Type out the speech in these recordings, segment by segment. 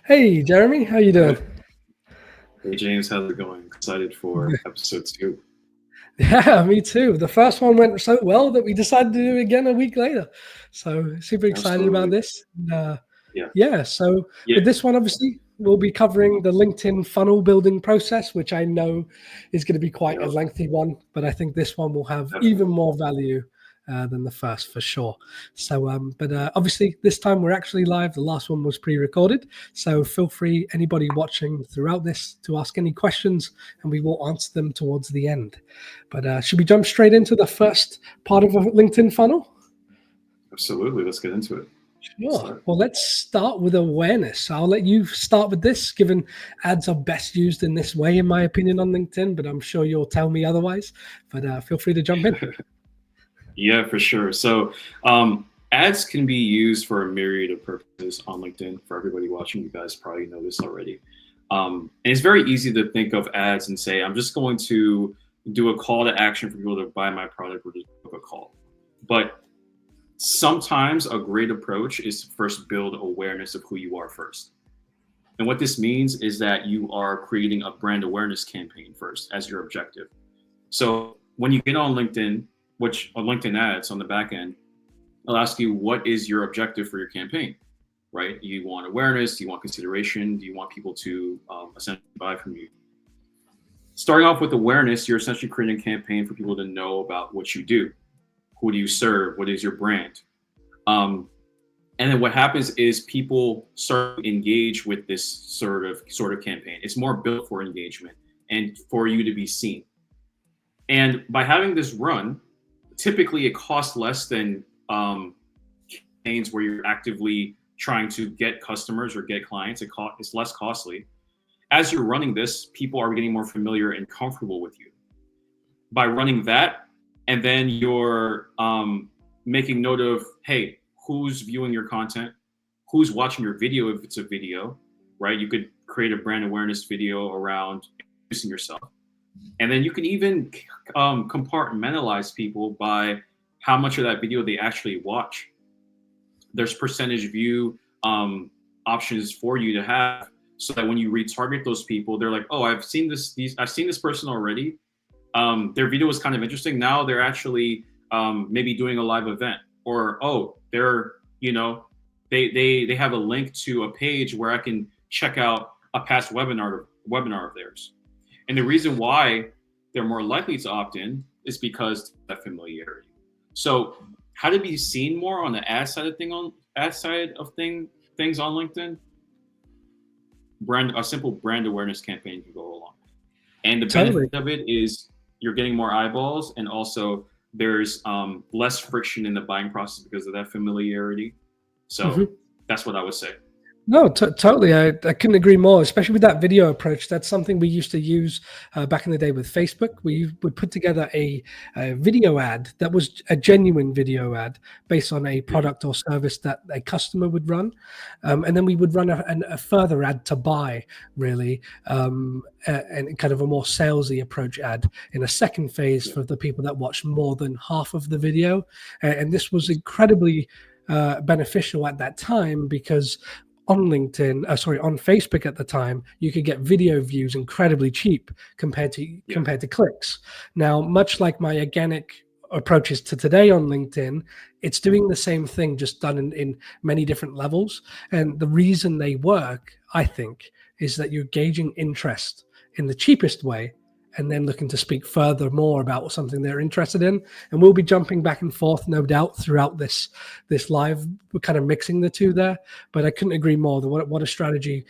Hey, Jeremy, how you doing? Hey, hey James, how's it going? Excited for episode two. Yeah, me too. The first one went so well that we decided to do it again a week later. So super excited about Absolutely. this. Yeah. Yeah, so Yeah. with this one, obviously, we'll be covering the LinkedIn funnel building process, which I know is going to be quite a Yeah. lengthy one, but I think this one will have even Definitely. more value than the first for sure. So, obviously, this time we're actually live. The last one was pre-recorded, so feel free, anybody watching throughout this, to ask any questions, and we will answer them towards the end. But should we jump straight into the first part of a LinkedIn funnel? Absolutely. Let's get into it. Sure. Start. Well, let's start with awareness. I'll let you start with this, given ads are best used in this way, in my opinion, on LinkedIn, but I'm sure you'll tell me otherwise. But feel free to jump in. Yeah, for sure. So ads can be used for a myriad of purposes on LinkedIn. For everybody watching, you guys probably know this already. And it's very easy to think of ads and say, I'm just going to do a call to action for people to buy my product or just book a call. But sometimes a great approach is to first build awareness of who you are first. And what this means is that you are creating a brand awareness campaign first as your objective. So when you get on LinkedIn, which on LinkedIn ads on the back end, I'll ask you, what is your objective for your campaign, right? You want awareness? Do you want consideration? Do you want people to essentially buy from you? Starting off with awareness, you're essentially creating a campaign for people to know about what you do. Who do you serve? What is your brand? Um, and then what happens is people start to engage with this sort of campaign. It's more built for engagement and for you to be seen. And by having this run, typically it costs less than campaigns where you're actively trying to get customers or get clients. It's less costly. As you're running this, people are getting more familiar and comfortable with you. By running that, and then you're making note of, hey, who's viewing your content, who's watching your video if it's a video, right? You could create a brand awareness video around introducing yourself. And then you can even compartmentalize people by how much of that video they actually watch. There's percentage view options for you to have, so that when you retarget those people, they're like, oh, I've seen this person already. Their video was kind of interesting. Now they're actually maybe doing a live event, or oh, they're they have a link to a page where I can check out a past webinar of theirs. And the reason why they're more likely to opt in is because of that familiarity. So how to be seen more on the ad side of things on LinkedIn? A simple brand awareness campaign can go along. And the Totally. benefit of it is you're getting more eyeballs, and also there's less friction in the buying process because of that familiarity. So Mhm. that's what I would say. No, totally. I couldn't agree more, especially with that video approach. That's something we used to use back in the day with Facebook. We would put together a video ad that was a genuine video ad based on a Yeah, product or service that a customer would run. And then we would run a further ad to buy, really, and kind of a more salesy approach ad in a second phase yeah, for the people that watched more than half of the video. And this was incredibly beneficial at that time because on Facebook at the time, you could get video views incredibly cheap yeah, compared to clicks. Now, much like my organic approaches to today on LinkedIn, it's doing the same thing, just done in many different levels. And the reason they work, I think, is that you're gauging interest in the cheapest way and then looking to speak further more about something they're interested in. And we'll be jumping back and forth, no doubt, throughout this live. We're kind of mixing the two there, but I couldn't agree more. What a strategy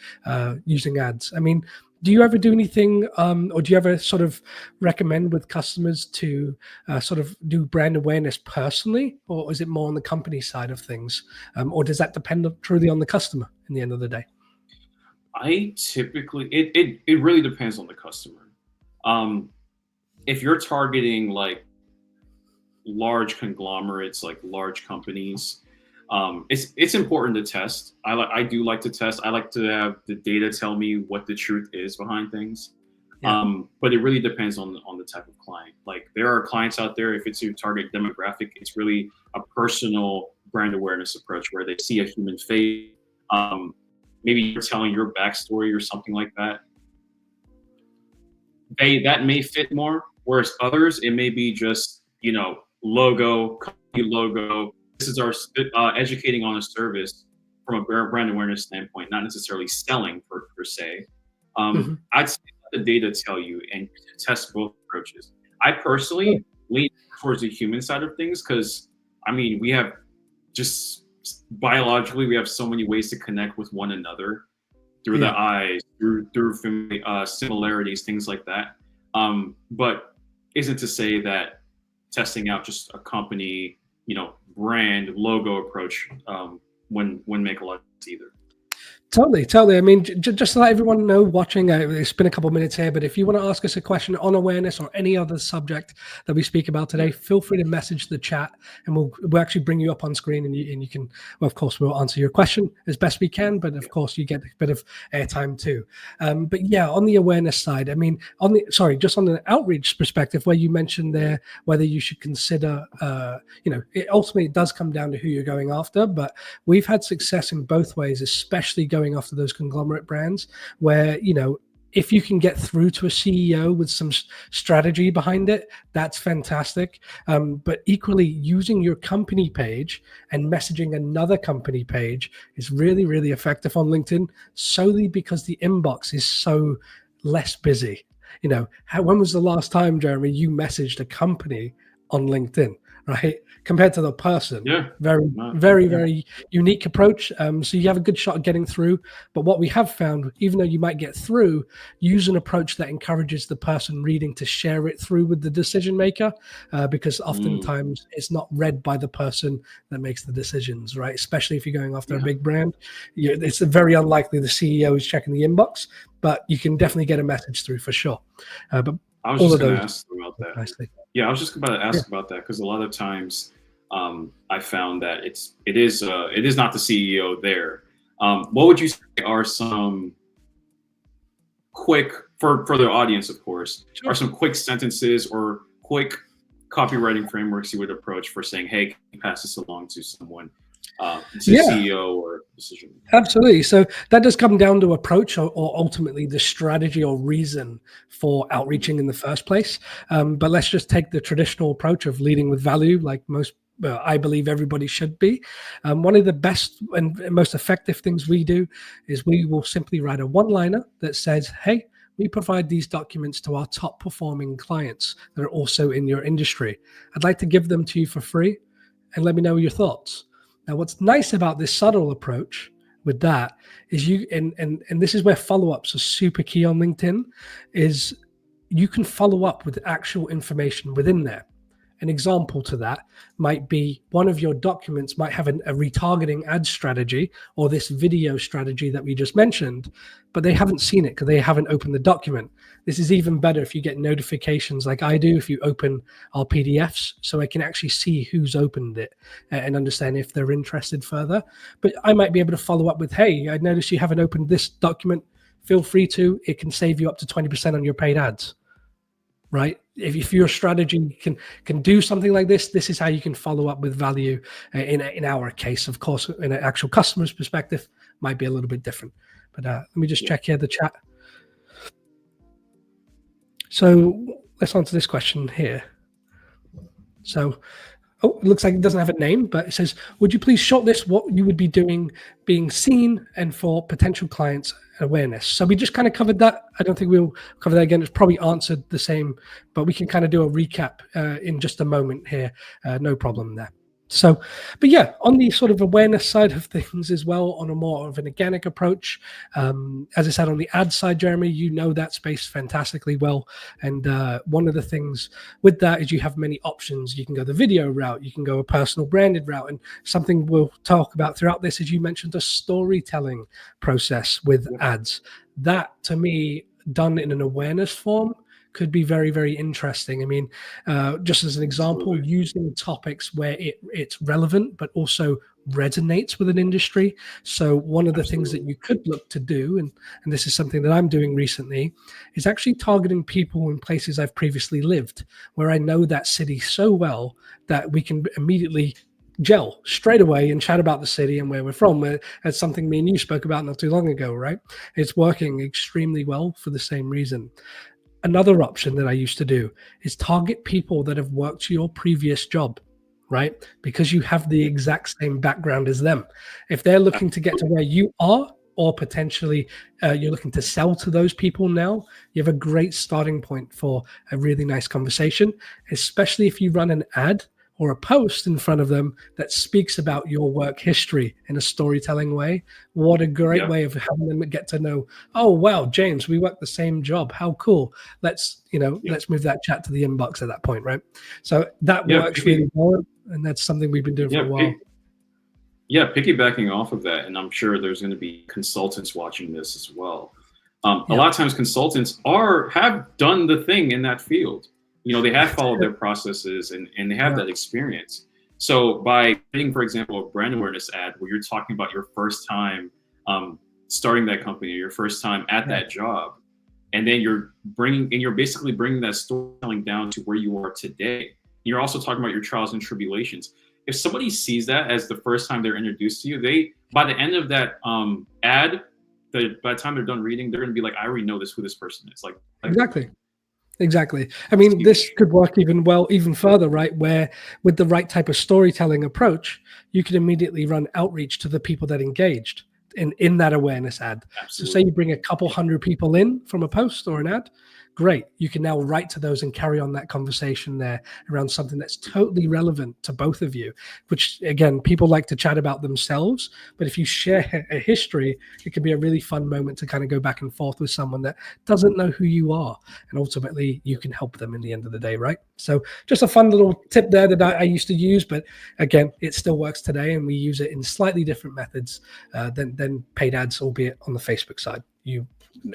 using ads. I mean, do you ever do anything, or do you ever sort of recommend with customers to sort of do brand awareness personally, or is it more on the company side of things, or does that depend truly on the customer in the end of the day? I typically it really depends on the customer. Um, if you're targeting like large conglomerates, like large companies, it's important to test. I do like to test. I like to have the data tell me what the truth is behind things. Yeah. But it really depends on the type of client. Like there are clients out there, if it's your target demographic, it's really a personal brand awareness approach where they see a human face. Um, maybe you're telling your backstory or something like that, that may fit more. Whereas others, it may be just, logo, company logo. This is our educating on a service from a brand awareness standpoint, not necessarily selling per se. Mhm. I'd say let the data tell you and test both approaches. I Sure. personally lean towards the human side of things because, I mean, we have just biologically, we have so many ways to connect with one another through the Yeah. eyes, through similarities, things like that. But isn't to say that testing out just a company, brand logo approach wouldn't make a lot of sense either. Totally, totally. I mean, just to let everyone know watching, it's been a couple of minutes here, but if you want to ask us a question on awareness or any other subject that we speak about Yeah. today, feel free to message the chat, and we'll actually bring you up on screen, and you can, well, of course, we'll answer your question as best we can, but of course, you get a bit of airtime too. But yeah, on the awareness side, I mean, just on the outreach perspective, where you mentioned there whether you should consider, it ultimately does come down to who you're going after, but we've had success in both ways, especially going after those conglomerate brands where, if you can get through to a CEO with some strategy behind it, that's fantastic. But equally, using your company page and messaging another company page is really, really effective on LinkedIn, solely because the inbox is so less busy. When was the last time, Jeremy, you messaged a company on LinkedIn, right? Compared to the person, Yeah. very, very, very unique approach. So you have a good shot at getting through. But what we have found, even though you might get through, use an approach that encourages the person reading to share it through with the decision maker, because oftentimes it's not read by the person that makes the decisions, right? Especially if you're going after a big brand, it's very unlikely the CEO is checking the inbox, but you can definitely get a message through for sure. But I was all just of going those to ask about that. nicely. Yeah, I was just about to ask about that because a lot of times I found that it is not the CEO there. What would you say are some quick for the audience, of course, Sure. are some quick sentences or quick copywriting frameworks you would approach for saying, "Hey, can you pass this along to someone, to Yeah. CEO or decision?" Absolutely. So that does come down to approach or ultimately the strategy or reason for outreaching in the first place. But let's just take the traditional approach of leading with value, like most. I believe everybody should be. One of the best and most effective things we do is we will simply write a one-liner that says, "Hey, we provide these documents to our top performing clients that are also in your industry. I'd like to give them to you for free, and let me know your thoughts." Now, what's nice about this subtle approach with that is and this is where follow-ups are super key on LinkedIn, is you can follow up with actual information within there. An example to that might be one of your documents might have a retargeting ad strategy or this video strategy that we just mentioned, but they haven't seen it because they haven't opened the document. This is even better if you get notifications like I do if you open our PDFs, so I can actually see who's opened it and understand if they're interested further. But I might be able to follow up with, "Hey, I noticed you haven't opened this document. Feel free to. It can save you up to 20% on your paid ads." Right? If your strategy can do something like this is how you can follow up with value. In our case, of course, in an actual customer's perspective, might be a little bit different. But let me just check here the chat. So let's answer this question here. So, it looks like it doesn't have a name, but it says, "Would you please shortlist what you would be doing, being seen, and for potential clients awareness?" So we just kind of covered that. I don't think we'll cover that again. It's probably answered the same, but we can kind of do a recap in just a moment here. No problem there. So, but yeah, on the sort of awareness side of things as well, on a more of an organic approach, as I said, on the ad side, Jeremy, you know that space fantastically well. And one of the things with that is you have many options. You can go the video route, you can go a personal branded route, and something we'll talk about throughout this, as you mentioned, a storytelling process with ads. That, to me, done in an awareness form, could be very, very interesting. I mean, just as an example, using topics where it's relevant, but also resonates with an industry. So one of the things that you could look to do, and this is something that I'm doing recently, is actually targeting people in places I've previously lived, where I know that city so well that we can immediately gel straight away and chat about the city and where we're from. That's something me and you spoke about not too long ago, right? It's working extremely well for the same reason. Another option that I used to do is target people that have worked your previous job, right? Because you have the exact same background as them. If they're looking to get to where you are, or potentially you're looking to sell to those people now, you have a great starting point for a really nice conversation, especially if you run an ad or a post in front of them that speaks about your work history in a storytelling way. What a great way of having them get to know, oh, wow, James, we work the same job. How cool. Let's move that chat to the inbox at that point, right? So that works really well. And that's something we've been doing for a while. Piggybacking off of that, and I'm sure there's going to be consultants watching this as well. A lot of times consultants have done the thing in that field. They have followed their processes and they have that experience. So by creating, for example, a brand awareness ad where you're talking about your first time starting that company, or your first time at that job, and then you're basically bringing that storytelling down to where you are today. You're also talking about your trials and tribulations. If somebody sees that as the first time they're introduced to you, by the end of that ad, by the time they're done reading, they're going to be like, I already know who this person is. Exactly. I mean, this could work even further, right? Where with the right type of storytelling approach, you could immediately run outreach to the people that engaged in that awareness ad. Absolutely. So say you bring a couple hundred people in from a post or an ad, great. You can now write to those and carry on that conversation there around something that's totally relevant to both of you, which again, people like to chat about themselves, but if you share a history, it can be a really fun moment to kind of go back and forth with someone that doesn't know who you are. And ultimately you can help them in the end of the day, right? So just a fun little tip there that I used to use, but again, it still works today and we use it in slightly different methods than paid ads, albeit on the Facebook side.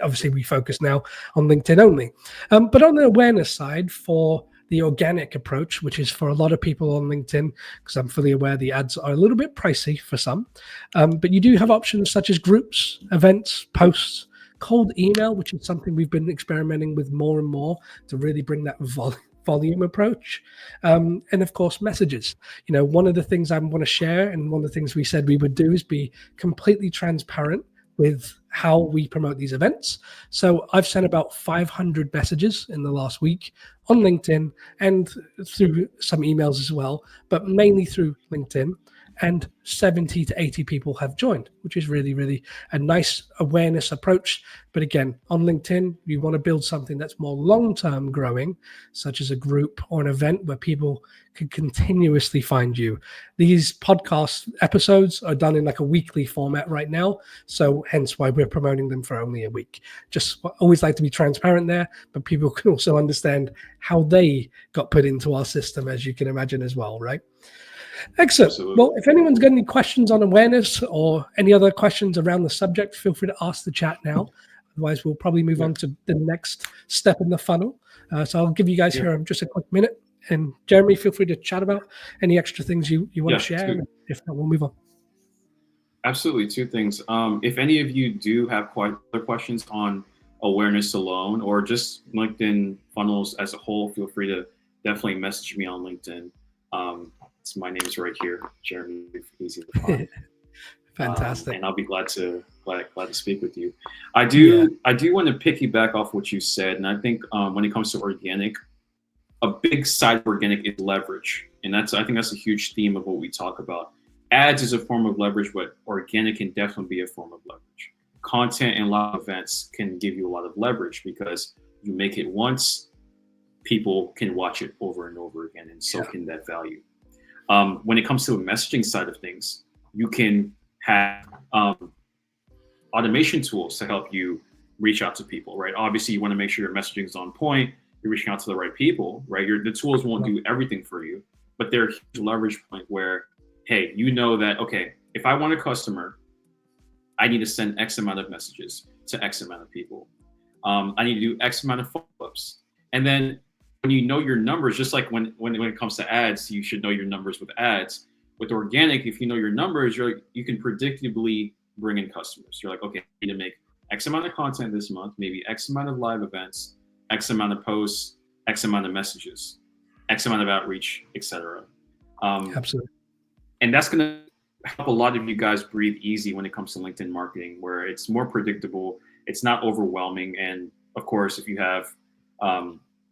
Obviously, we focus now on LinkedIn only. But on the awareness side, for the organic approach, which is for a lot of people on LinkedIn, because I'm fully aware the ads are a little bit pricey for some, but you do have options such as groups, events, posts, cold email, which is something we've been experimenting with more and more to really bring that volume approach, and of course messages. One of the things I want to share, and one of the things we said we would do, is be completely transparent with how we promote these events. So I've sent about 500 messages in the last week on LinkedIn and through some emails as well, but mainly through LinkedIn. And 70 to 80 people have joined, which is really, really a nice awareness approach. But again, on LinkedIn, you want to build something that's more long-term growing, such as a group or an event where people can continuously find you. These podcast episodes are done in like a weekly format right now. So hence why we're promoting them for only a week. Just always like to be transparent there, but people can also understand how they got put into our system, as you can imagine as well, right? Excellent. Absolutely. Well, if anyone's got any questions on awareness or any other questions around the subject, feel free to ask the chat now. Otherwise, we'll probably move on to the next step in the funnel. So I'll give you guys here just a quick minute. And Jeremy, feel free to chat about any extra things you want to share. If not, we'll move on. Absolutely. Two things. If any of you do have other questions on awareness alone or just LinkedIn funnels as a whole, feel free to definitely message me on LinkedIn. My name is right here, Jeremy. Easy to find. Fantastic. And I'll be glad to speak with you. I do want to piggyback off what you said, and I think when it comes to organic, a big side of organic is leverage, and I think that's a huge theme of what we talk about. Ads is a form of leverage, but organic can definitely be a form of leverage. Content and live events can give you a lot of leverage because you make it once, people can watch it over and over again and soak in that value. When it comes to the messaging side of things, you can have automation tools to help you reach out to people, right? Obviously, you want to make sure your messaging is on point, you're reaching out to the right people, right? The tools won't do everything for you, but they're a huge leverage point where, hey, you know that, okay, if I want a customer, I need to send X amount of messages to X amount of people. I need to do X amount of follow-ups. And then when you know your numbers, just like when it comes to ads, you should know your numbers with ads. With organic, if you know your numbers, you can predictably bring in customers. You're like, okay, I need to make X amount of content this month, maybe X amount of live events, X amount of posts, X amount of messages, X amount of outreach, etc. Absolutely. And that's going to help a lot of you guys breathe easy when it comes to LinkedIn marketing, where it's more predictable, it's not overwhelming, and of course, if you have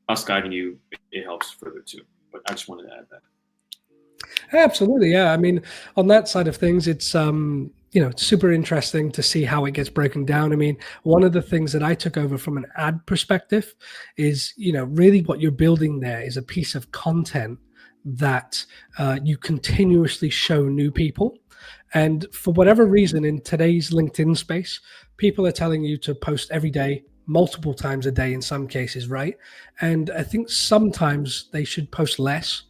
us guiding you, it helps further too. But I just wanted to add that. Absolutely, yeah. I mean, on that side of things, it's it's super interesting to see how it gets broken down. I mean, one of the things that I took over from an ad perspective is, really what you're building there is a piece of content that you continuously show new people. And for whatever reason, in today's LinkedIn space, people are telling you to post every day, multiple times a day in some cases, right? And I think sometimes they should post less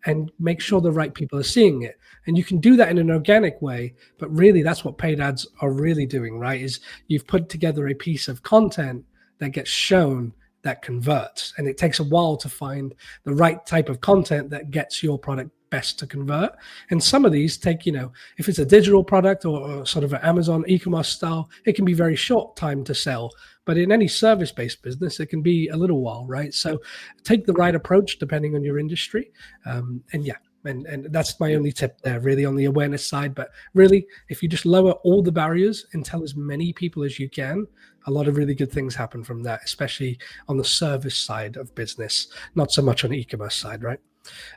and make sure the right people are seeing it. And you can do that in an organic way, but really that's what paid ads are really doing, right? Is you've put together a piece of content that gets shown that converts. And it takes a while to find the right type of content that gets your product best to convert. And some of these take, if it's a digital product or sort of an Amazon e-commerce style, it can be very short time to sell. But in any service-based business, it can be a little while, right? So take the right approach depending on your industry. And that's my only tip there, really, on the awareness side. But really, if you just lower all the barriers and tell as many people as you can, a lot of really good things happen from that, especially on the service side of business, not so much on the e-commerce side, right?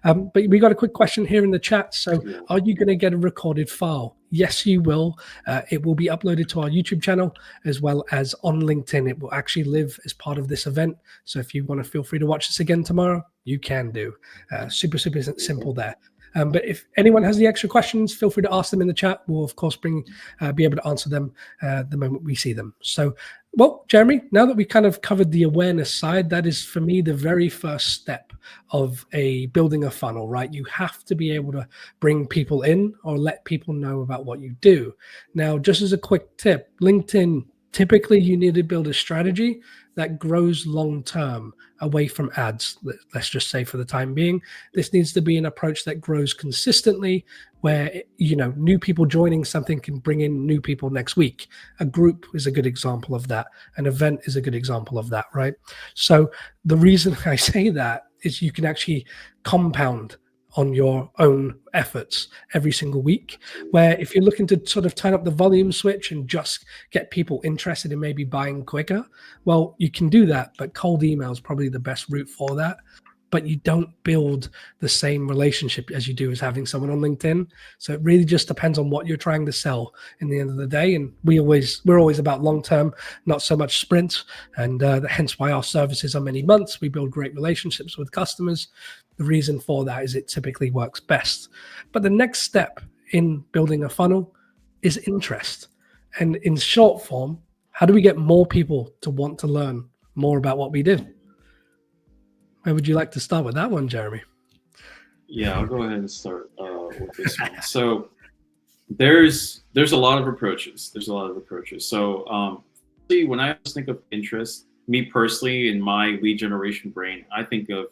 But we got a quick question here in the chat. So are you going to get a recorded file? Yes, you will. It will be uploaded to our YouTube channel as well as on LinkedIn. It will actually live as part of this event. So if you want to feel free to watch this again tomorrow, you can do. Super simple there. But if anyone has any extra questions, feel free to ask them in the chat. We'll, of course, be able to answer them the moment we see them. So, well, Jeremy, now that we kind of covered the awareness side, that is, for me, the very first step of building a funnel, right? You have to be able to bring people in or let people know about what you do. Now, just as a quick tip, LinkedIn, typically you need to build a strategy that grows long-term away from ads. Let's just say for the time being, this needs to be an approach that grows consistently where, new people joining something can bring in new people next week. A group is a good example of that. An event is a good example of that, right? So the reason I say that is you can actually compound on your own efforts every single week, where if you're looking to sort of turn up the volume switch and just get people interested in maybe buying quicker, well, you can do that, but cold email is probably the best route for that. But you don't build the same relationship as you do as having someone on LinkedIn. So it really just depends on what you're trying to sell in the end of the day. And we're always about long-term, not so much sprints. And hence why our services are many months. We build great relationships with customers. The reason for that is it typically works best. But the next step in building a funnel is interest. And in short form, how do we get more people to want to learn more about what we do? Where would you like to start with that one, Jeremy? Yeah, I'll go ahead and start with this one. So there's a lot of approaches. So when I think of interest, me personally, in my lead generation brain, I think of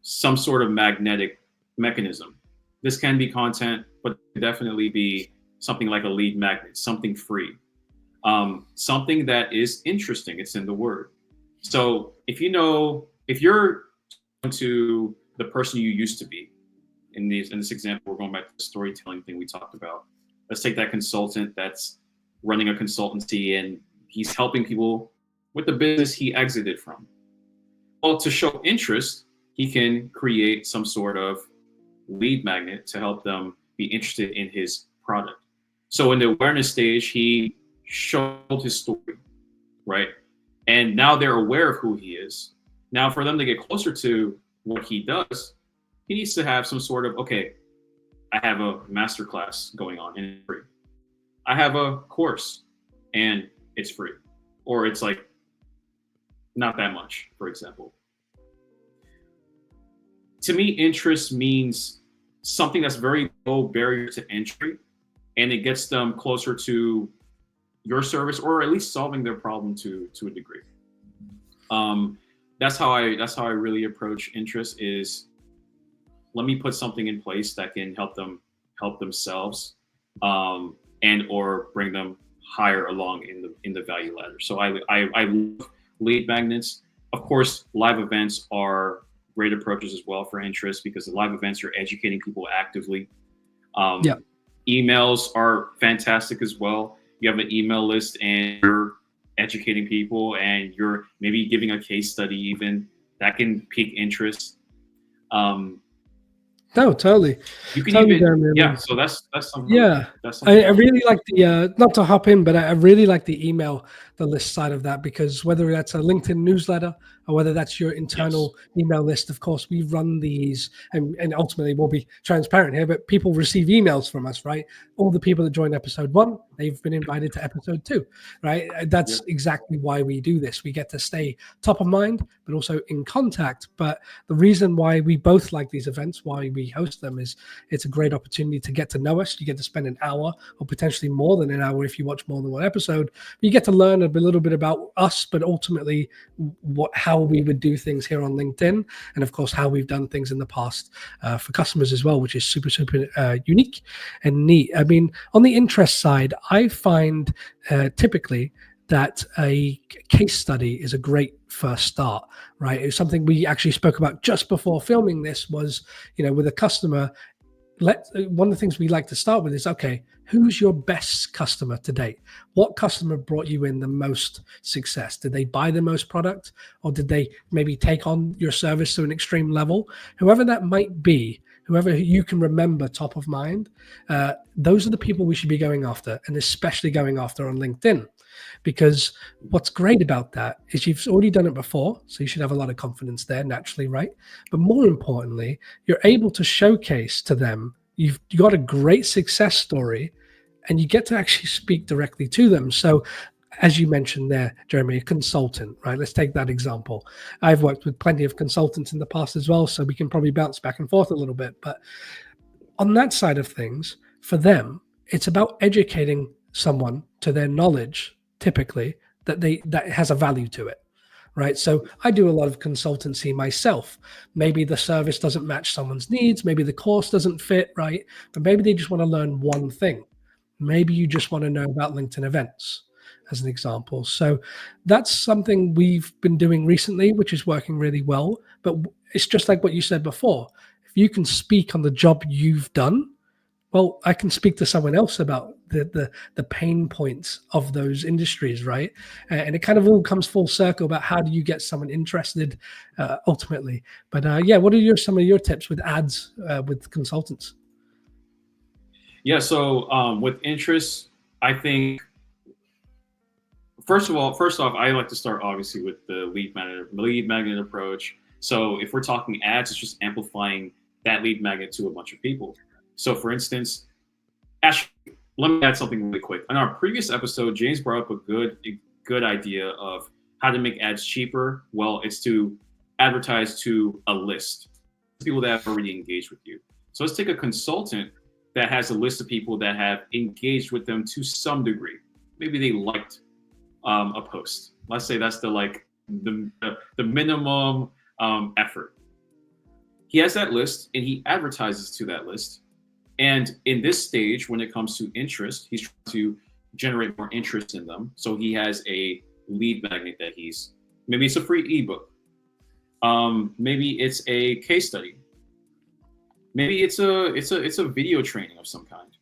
some sort of magnetic mechanism. This can be content, but definitely be something like a lead magnet, something free, something that is interesting. It's in the word. So if you're to the person you used to be, in this example, we're going back to the storytelling thing we talked about. Let's take that consultant that's running a consultancy and he's helping people with the business he exited from. Well, to show interest, he can create some sort of lead magnet to help them be interested in his product. So in the awareness stage, he showed his story, right? And now they're aware of who he is. Now for them to get closer to what he does, he needs to have some sort of, okay, I have a masterclass going on and it's free. I have a course and it's free. Or it's like not that much, for example. To me, interest means something that's very low barrier to entry, and it gets them closer to your service, or at least solving their problem to a degree. That's how I really approach interest. Is let me put something in place that can help themselves, and or bring them higher along in the value ladder. So I love lead magnets. Of course, live events are great approaches as well for interest, because the live events, you're educating people actively. Yeah. Emails are fantastic as well. You have an email list and you're educating people and you're maybe giving a case study even that can pique interest. No, totally. You can Totally, even, Jeremy. I yeah. mean, So that's something really yeah, good. That's something I really really like the not to hop in, but I really like the email, the list side of that, because whether that's a LinkedIn newsletter or whether that's your yes. internal email list, of course, we run these, and ultimately we'll be transparent here, but people receive emails from us, right? All the people that joined episode 1, they've been invited to episode 2, right? That's Yep. exactly why we do this. We get to stay top of mind, but also in contact. But the reason why we both like these events, why we host them, is it's a great opportunity to get to know us. You get to spend an hour or potentially more than an hour if you watch more than one episode. You get to learn a little bit about us, but ultimately how we would do things here on LinkedIn, and of course how we've done things in the past for customers as well, which is super unique and neat. I mean, on the interest side, I find typically that a case study is a great first start, right? It's something we actually spoke about just before filming this was, with a customer, one of the things we like to start with is, okay, who's your best customer to date? What customer brought you in the most success? Did they buy the most product, or did they maybe take on your service to an extreme level? Whoever that might be, whoever you can remember top of mind, those are the people we should be going after, and especially going after on LinkedIn. Because what's great about that is you've already done it before, so you should have a lot of confidence there naturally, right? But more importantly, you're able to showcase to them you've got a great success story, and you get to actually speak directly to them. So as you mentioned there, Jeremy, a consultant, right? Let's take that example. I've worked with plenty of consultants in the past as well, so we can probably bounce back and forth a little bit. But on that side of things, for them, it's about educating someone to their knowledge, typically, that has a value to it, right? So I do a lot of consultancy myself. Maybe the service doesn't match someone's needs, maybe the course doesn't fit, right? But maybe they just want to learn one thing. Maybe you just want to know about LinkedIn events, as an example. So that's something we've been doing recently, which is working really well. But it's just like what you said before. If you can speak on the job you've done, well, I can speak to someone else about the pain points of those industries, right? And it kind of all comes full circle about how do you get someone interested ultimately. But yeah, what are some of your tips with ads with consultants? Yeah. So with interest, I think first off, I like to start obviously with the lead magnet approach. So if we're talking ads, it's just amplifying that lead magnet to a bunch of people. So for instance, actually, let me add something really quick. In our previous episode, James brought up a good idea of how to make ads cheaper. Well, it's to advertise to a list of people that have already engaged with you. So let's take a consultant that has a list of people that have engaged with them to some degree. Maybe they liked a post. Let's say that's the minimum effort. He has that list and he advertises to that list. And in this stage, when it comes to interest, he's trying to generate more interest in them. So he has a lead magnet that maybe it's a free ebook. Maybe it's a case study. Maybe it's a video training of some kind.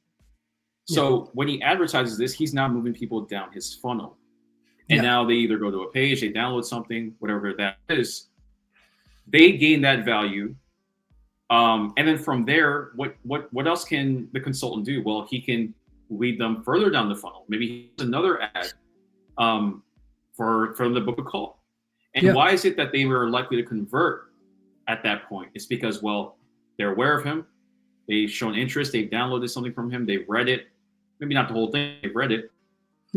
So when he advertises this, he's now moving people down his funnel. And now they either go to a page, they download something, whatever that is, they gain that value. And then from there, what else can the consultant do? Well, he can lead them further down the funnel. Maybe he has another ad for the book a call. And why is it that they were likely to convert at that point? It's because, well, they're aware of him. They've shown interest. They've downloaded something from him. They've read it. Maybe not the whole thing. They've read it.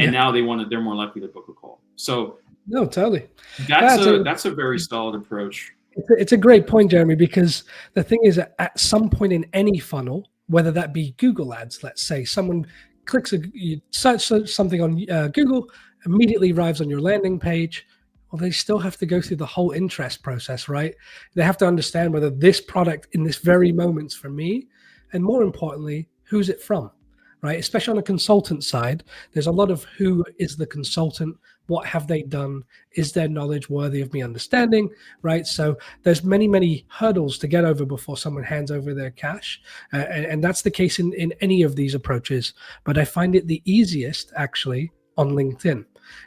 And now they're more likely to book a call. So no, totally. That's a very solid approach. It's a great point, Jeremy, because the thing is, at some point in any funnel, whether that be Google ads, let's say someone you search something on Google, immediately arrives on your landing page. Well, they still have to go through the whole interest process, right? They have to understand whether this product in this very moment's for me, and more importantly, who's it from, right? Especially on a consultant side, there's a lot of who is the consultant, what have they done, is their knowledge worthy of me understanding, right? So there's many hurdles to get over before someone hands over their cash, and that's the case in any of these approaches. But I find it the easiest actually on LinkedIn,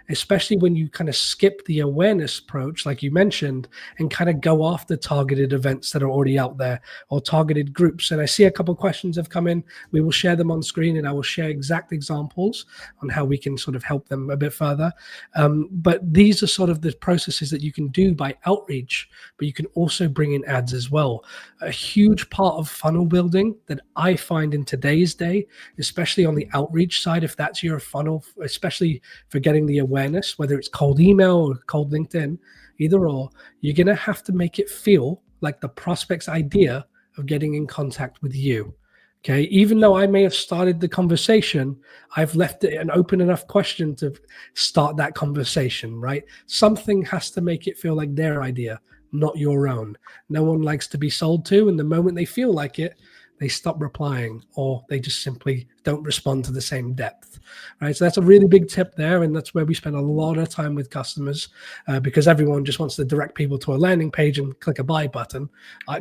especially when you kind of skip the awareness approach, like you mentioned, and kind of go after targeted events that are already out there or targeted groups. And I see a couple of questions have come in. We will share them on screen, and I will share exact examples on how we can sort of help them a bit further. But these are sort of the processes that you can do by outreach, but you can also bring in ads as well. A huge part of funnel building that I find in today's day, especially on the outreach side, if that's your funnel, especially for getting the awareness, whether it's cold email or cold LinkedIn, either or, you're going to have to make it feel like the prospect's idea of getting in contact with you. Okay, even though I may have started the conversation, I've left it an open enough question to start that conversation, right? Something has to make it feel like their idea, not your own. No one likes to be sold to, and the moment they feel like it, they stop replying, or they just simply don't respond to the same depth, right? So that's a really big tip there, and that's where we spend a lot of time with customers, because everyone just wants to direct people to a landing page and click a buy button.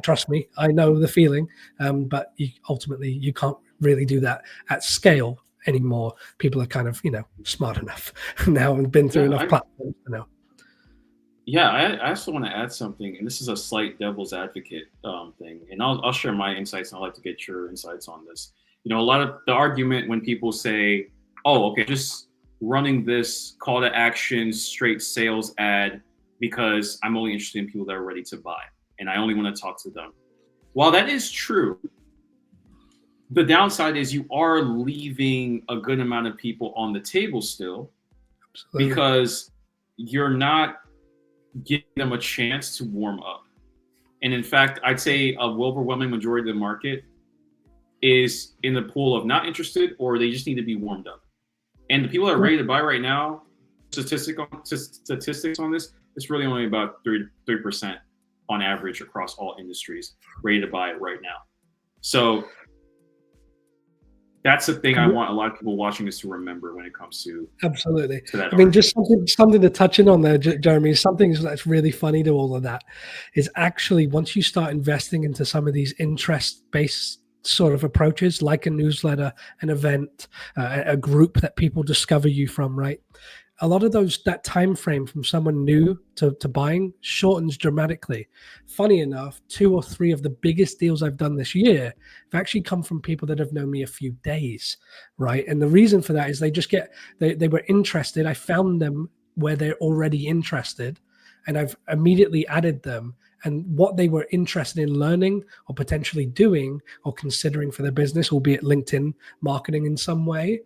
Trust me, I know the feeling, but ultimately you can't really do that at scale anymore. People are kind of, smart enough now and been through enough platforms to know. Yeah, I also want to add something, and this is a slight devil's advocate thing, and I'll share my insights, and I'd like to get your insights on this. A lot of the argument when people say, oh, okay, just running this call to action straight sales ad because I'm only interested in people that are ready to buy, and I only want to talk to them. While that is true, the downside is you are leaving a good amount of people on the table still. Absolutely. Because you're not giving them a chance to warm up. And in fact, I'd say a overwhelming majority of the market is in the pool of not interested, or they just need to be warmed up. And the people that are ready to buy right now, statistics on this, it's really only about 3% on average across all industries ready to buy right now. So that's the thing I want a lot of people watching this to remember when it comes to absolutely. I mean, just something to touch in on there, Jeremy. Something that's really funny to all of that is actually once you start investing into some of these interest-based sort of approaches, like a newsletter, an event, a group that people discover you from, right? A lot of that time frame from someone new to buying shortens dramatically. Funny enough, 2 or 3 of the biggest deals I've done this year have actually come from people that have known me a few days, right? And the reason for that is they were interested. I found them where they're already interested, and I've immediately added them. And what they were interested in learning or potentially doing or considering for their business, albeit LinkedIn marketing in some way,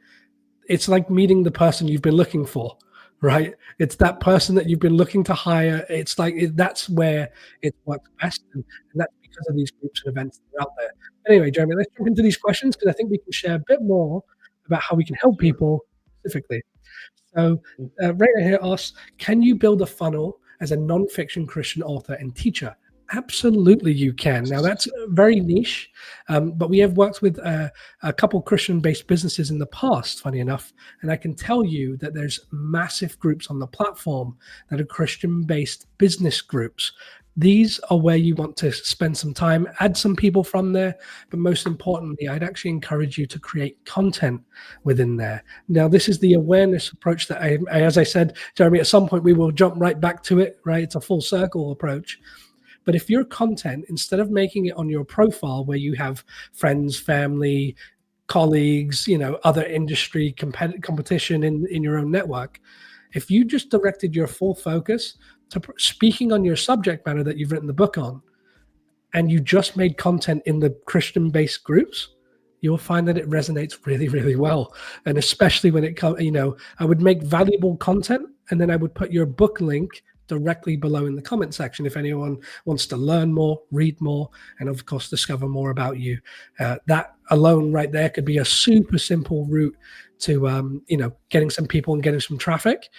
it's like meeting the person you've been looking for, right? It's that person that you've been looking to hire. It's like that's where it works best, and that's because of these groups and events that are out there. Anyway, Jeremy, let's jump into these questions because I think we can share a bit more about how we can help people specifically. So, Raina here asks, can you build a funnel as a non-fiction Christian author and teacher? Absolutely, you can. Now, that's very niche, but we have worked with a couple Christian-based businesses in the past, funny enough, and I can tell you that there's massive groups on the platform that are Christian-based business groups. These are where you want to spend some time, add some people from there, but most importantly, I'd actually encourage you to create content within there. Now, this is the awareness approach that as I said, Jeremy, at some point we will jump right back to it, right? It's a full circle approach. But if your content, instead of making it on your profile where you have friends, family, colleagues, other industry competition in your own network, if you just directed your full focus to speaking on your subject matter that you've written the book on, and you just made content in the Christian-based groups, you'll find that it resonates really, really well. And especially when it comes, I would make valuable content, and then I would put your book link directly below in the comment section if anyone wants to learn more, read more, and of course discover more about you. That alone right there could be a super simple route to getting some people and getting some traffic.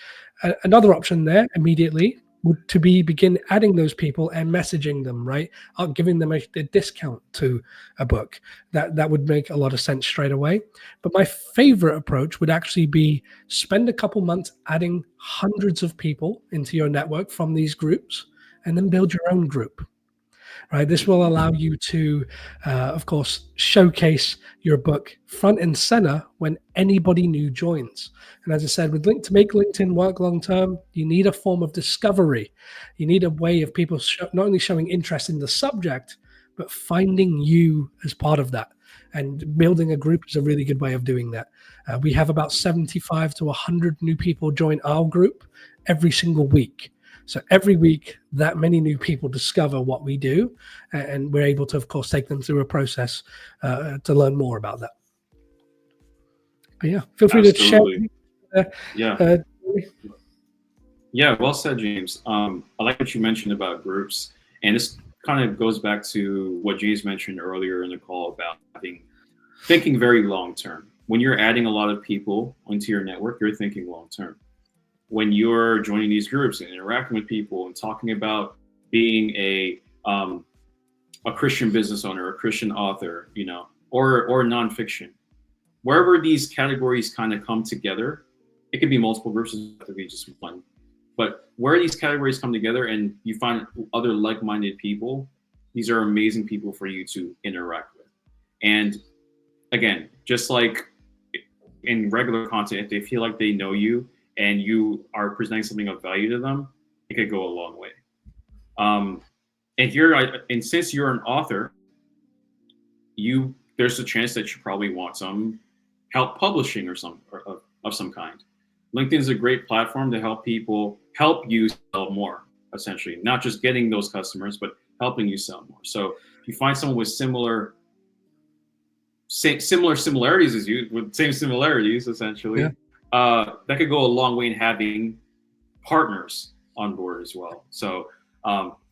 Another option there immediately would to begin adding those people and messaging them, right? Giving them a discount to a book. That would make a lot of sense straight away. But my favorite approach would actually be spend a couple months adding hundreds of people into your network from these groups, and then build your own group. Right, this will allow you to, of course, showcase your book front and center when anybody new joins. And as I said, to make LinkedIn work long term, you need a form of discovery. You need a way of people not only showing interest in the subject, but finding you as part of that. And building a group is a really good way of doing that. We have about 75 to 100 new people join our group every single week. So every week, that many new people discover what we do, and we're able to, of course, take them through a process to learn more about that. But yeah, feel free Absolutely. to share. Yeah, well said, James. I like what you mentioned about groups, and this kind of goes back to what James mentioned earlier in the call about thinking very long term. When you're adding a lot of people into your network, you're thinking long term. When you're joining these groups and interacting with people and talking about being a Christian business owner, a Christian author, or nonfiction, wherever these categories kind of come together, it could be multiple groups, it could be just one. But where these categories come together and you find other like-minded people, these are amazing people for you to interact with. And again, just like in regular content, if they feel like they know you and you are presenting something of value to them, it could go a long way. And since you're an author, there's a chance that you probably want some help publishing of some kind. LinkedIn is a great platform to help you sell more, essentially, not just getting those customers, but helping you sell more. So if you find someone with similarities as you, with same similarities, essentially, Yeah. That could go a long way in having partners on board as well. So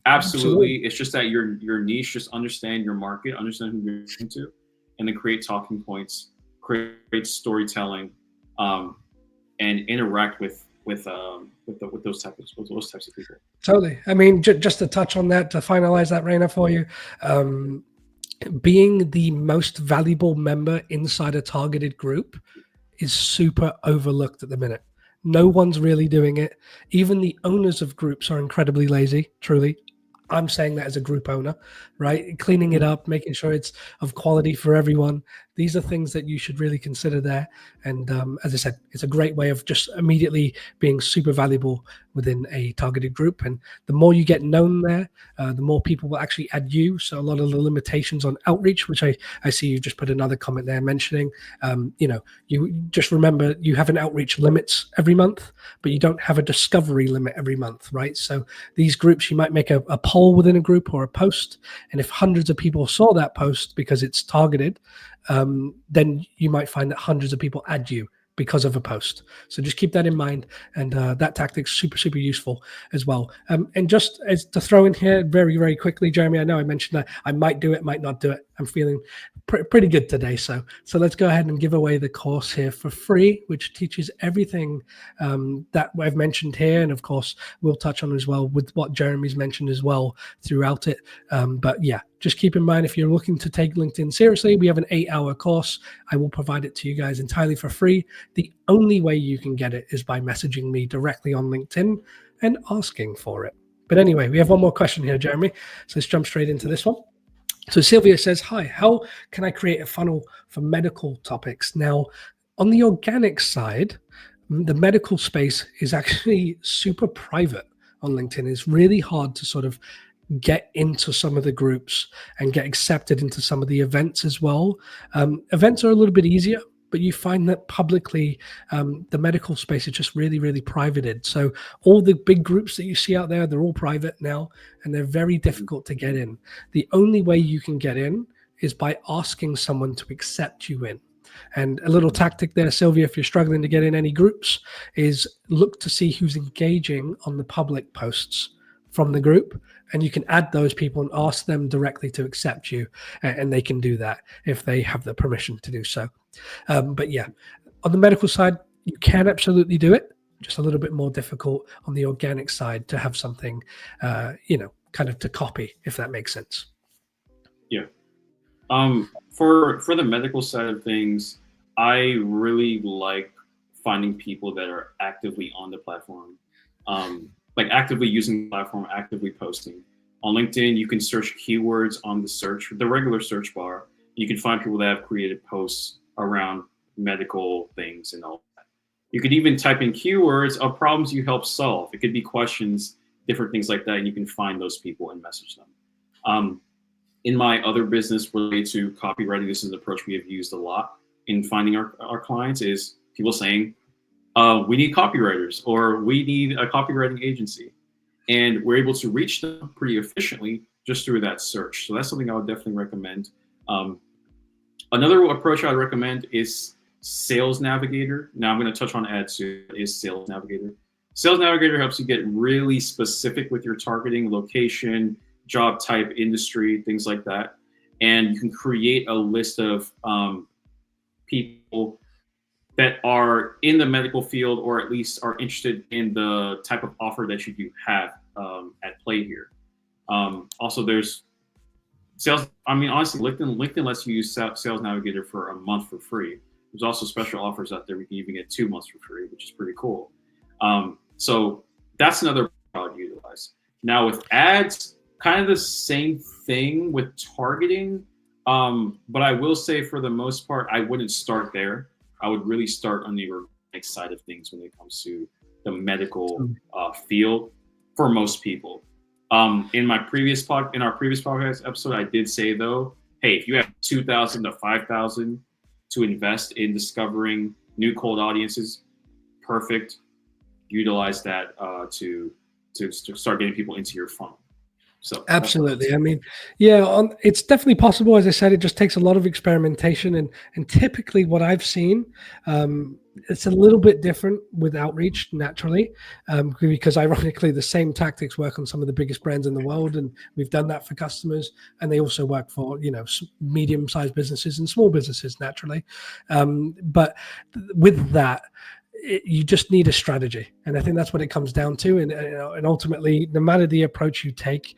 absolutely, it's just that your niche, just understand your market, understand who you're talking to, and then create talking points, create storytelling, and interact with those types of people. Totally. I mean, just to touch on that, to finalize that, Rainer, for you, being the most valuable member inside a targeted group is super overlooked at the minute. No one's really doing it. Even the owners of groups are incredibly lazy, truly. I'm saying that as a group owner, right? Cleaning it up, making sure it's of quality for everyone. These are things that you should really consider there. And as I said, it's a great way of just immediately being super valuable within a targeted group. And the more you get known there, the more people will actually add you. So a lot of the limitations on outreach, which I see you just put another comment there mentioning, you just remember you have an outreach limits every month, but you don't have a discovery limit every month, right? So these groups, you might make a poll within a group or a post. And if hundreds of people saw that post because it's targeted, then you might find that hundreds of people add you because of a post. So just keep that in mind. And that tactic's super, super useful as well. And just as to throw in here very, very quickly, Jeremy, I know I mentioned that I might do it, might not do it. I'm feeling pretty good today. So let's go ahead and give away the course here for free, which teaches everything that I've mentioned here. And of course, we'll touch on as well with what Jeremy's mentioned as well throughout it. But yeah, just keep in mind, if you're looking to take LinkedIn seriously, we have an 8-hour course. I will provide it to you guys entirely for free. The only way you can get it is by messaging me directly on LinkedIn and asking for it. But anyway, we have one more question here, Jeremy. So let's jump straight into this one. So Sylvia says, hi, how can I create a funnel for medical topics? Now, on the organic side, the medical space is actually super private on LinkedIn. It's really hard to sort of get into some of the groups and get accepted into some of the events as well. Events are a little bit easier, but you find that publicly, the medical space is just really, really privated. So all the big groups that you see out there, they're all private now, and they're very difficult to get in. The only way you can get in is by asking someone to accept you in. And a little tactic there, Sylvia, if you're struggling to get in any groups, is look to see who's engaging on the public posts from the group, and you can add those people and ask them directly to accept you, and they can do that if they have the permission to do so. But yeah, on the medical side, you can absolutely do it. just a little bit more difficult on the organic side to have something, kind of to copy, if that makes sense. Yeah. For the medical side of things, I really like finding people that are actively on the platform, like actively using the platform, actively posting. On LinkedIn, you can search keywords on the regular search bar. You can find people that have created posts around medical things and all that. You could even type in keywords of problems you help solve. It could be questions, different things like that, and you can find those people and message them. In my other business related to copywriting, this is an approach we have used a lot in finding our clients, is people saying, we need copywriters, or we need a copywriting agency. And we're able to reach them pretty efficiently just through that search. So that's something I would definitely recommend. Another approach I'd recommend is Sales Navigator. Now I'm going to touch on ads soon, is Sales Navigator. Sales Navigator helps you get really specific with your targeting, location, job type, industry, things like that. And you can create a list of people that are in the medical field, or at least are interested in the type of offer that you do have at play here. Also, there's sales. I mean, honestly, LinkedIn lets you use Sales Navigator for a month for free. There's also special offers out there. We can even get 2 months for free, which is pretty cool. So that's another I would utilize. Now with ads, kind of the same thing with targeting. But I will say, for the most part, I wouldn't start there. I would really start on the organic side of things when it comes to the medical field for most people. In our previous podcast episode, I did say, though, hey, if you have 2,000 to 5,000 to invest in discovering new cold audiences, perfect. Utilize that to start getting people into your funnel. So absolutely. I mean, yeah, it's definitely possible. As I said, it just takes a lot of experimentation, and typically what I've seen, it's a little bit different with outreach naturally, because ironically the same tactics work on some of the biggest brands in the world, and we've done that for customers, and they also work for medium-sized businesses and small businesses naturally. But with that, you just need a strategy, and I think that's what it comes down to. And ultimately, no matter the approach you take,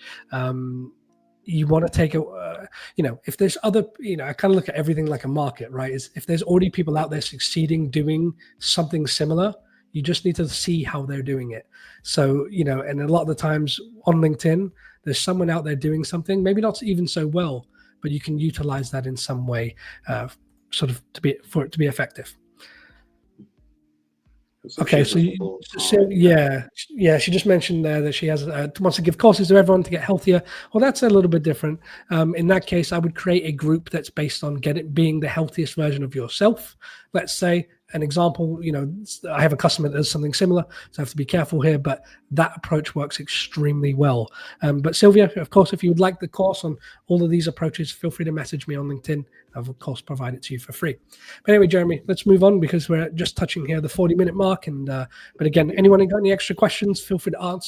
you want to take if there's other, I kind of look at everything like a market, right? If there's already people out there succeeding doing something similar, you just need to see how they're doing it. So and a lot of the times on LinkedIn, there's someone out there doing something, maybe not even so well, but you can utilize that in some way, for it to be effective. Okay, so she just mentioned there that she has wants to give courses to everyone to get healthier. Well, that's a little bit different. In that case, I would create a group that's based on being the healthiest version of yourself. Let's say an example, I have a customer that does something similar, so I have to be careful here, but that approach works extremely well. But Sylvia, of course, if you would like the course on all of these approaches, feel free to message me on LinkedIn. I'll, of course, provide it to you for free. But anyway, Jeremy, let's move on, because we're just touching here the 40-minute mark. And but again, anyone got any extra questions, feel free to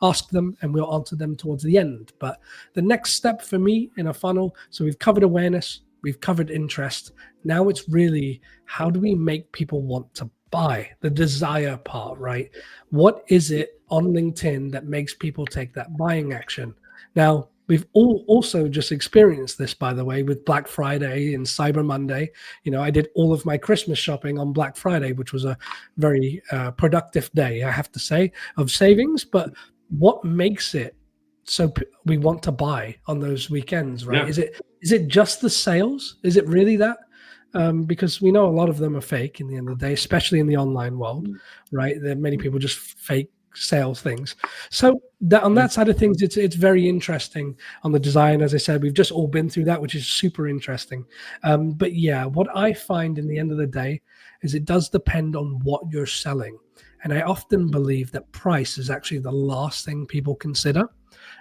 ask them, and we'll answer them towards the end. But the next step for me in a funnel, so we've covered awareness, we've covered interest. Now it's really, how do we make people want to buy? The desire part, right? What is it on LinkedIn that makes people take that buying action? Now, we've all also just experienced this, by the way, with Black Friday and Cyber Monday. I did all of my Christmas shopping on Black Friday, which was a very productive day, I have to say, of savings. But what makes it so we want to buy on those weekends, right? Yeah. Is it just the sales? Is it really that? Because we know a lot of them are fake in the end of the day, especially in the online world, right? There are many people just fake sales things. So on that side of things, it's very interesting on the design. As I said, we've just all been through that, which is super interesting. But yeah, what I find in the end of the day is it does depend on what you're selling. And I often believe that price is actually the last thing people consider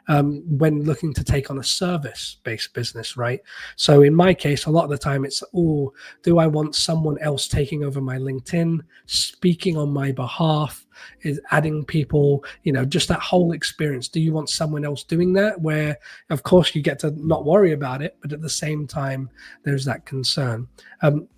when looking to take on a service-based business, right? So in my case, a lot of the time it's, do I want someone else taking over my LinkedIn, speaking on my behalf, is adding people, just that whole experience? Do you want someone else doing that? Where, of course, you get to not worry about it, but at the same time, there's that concern.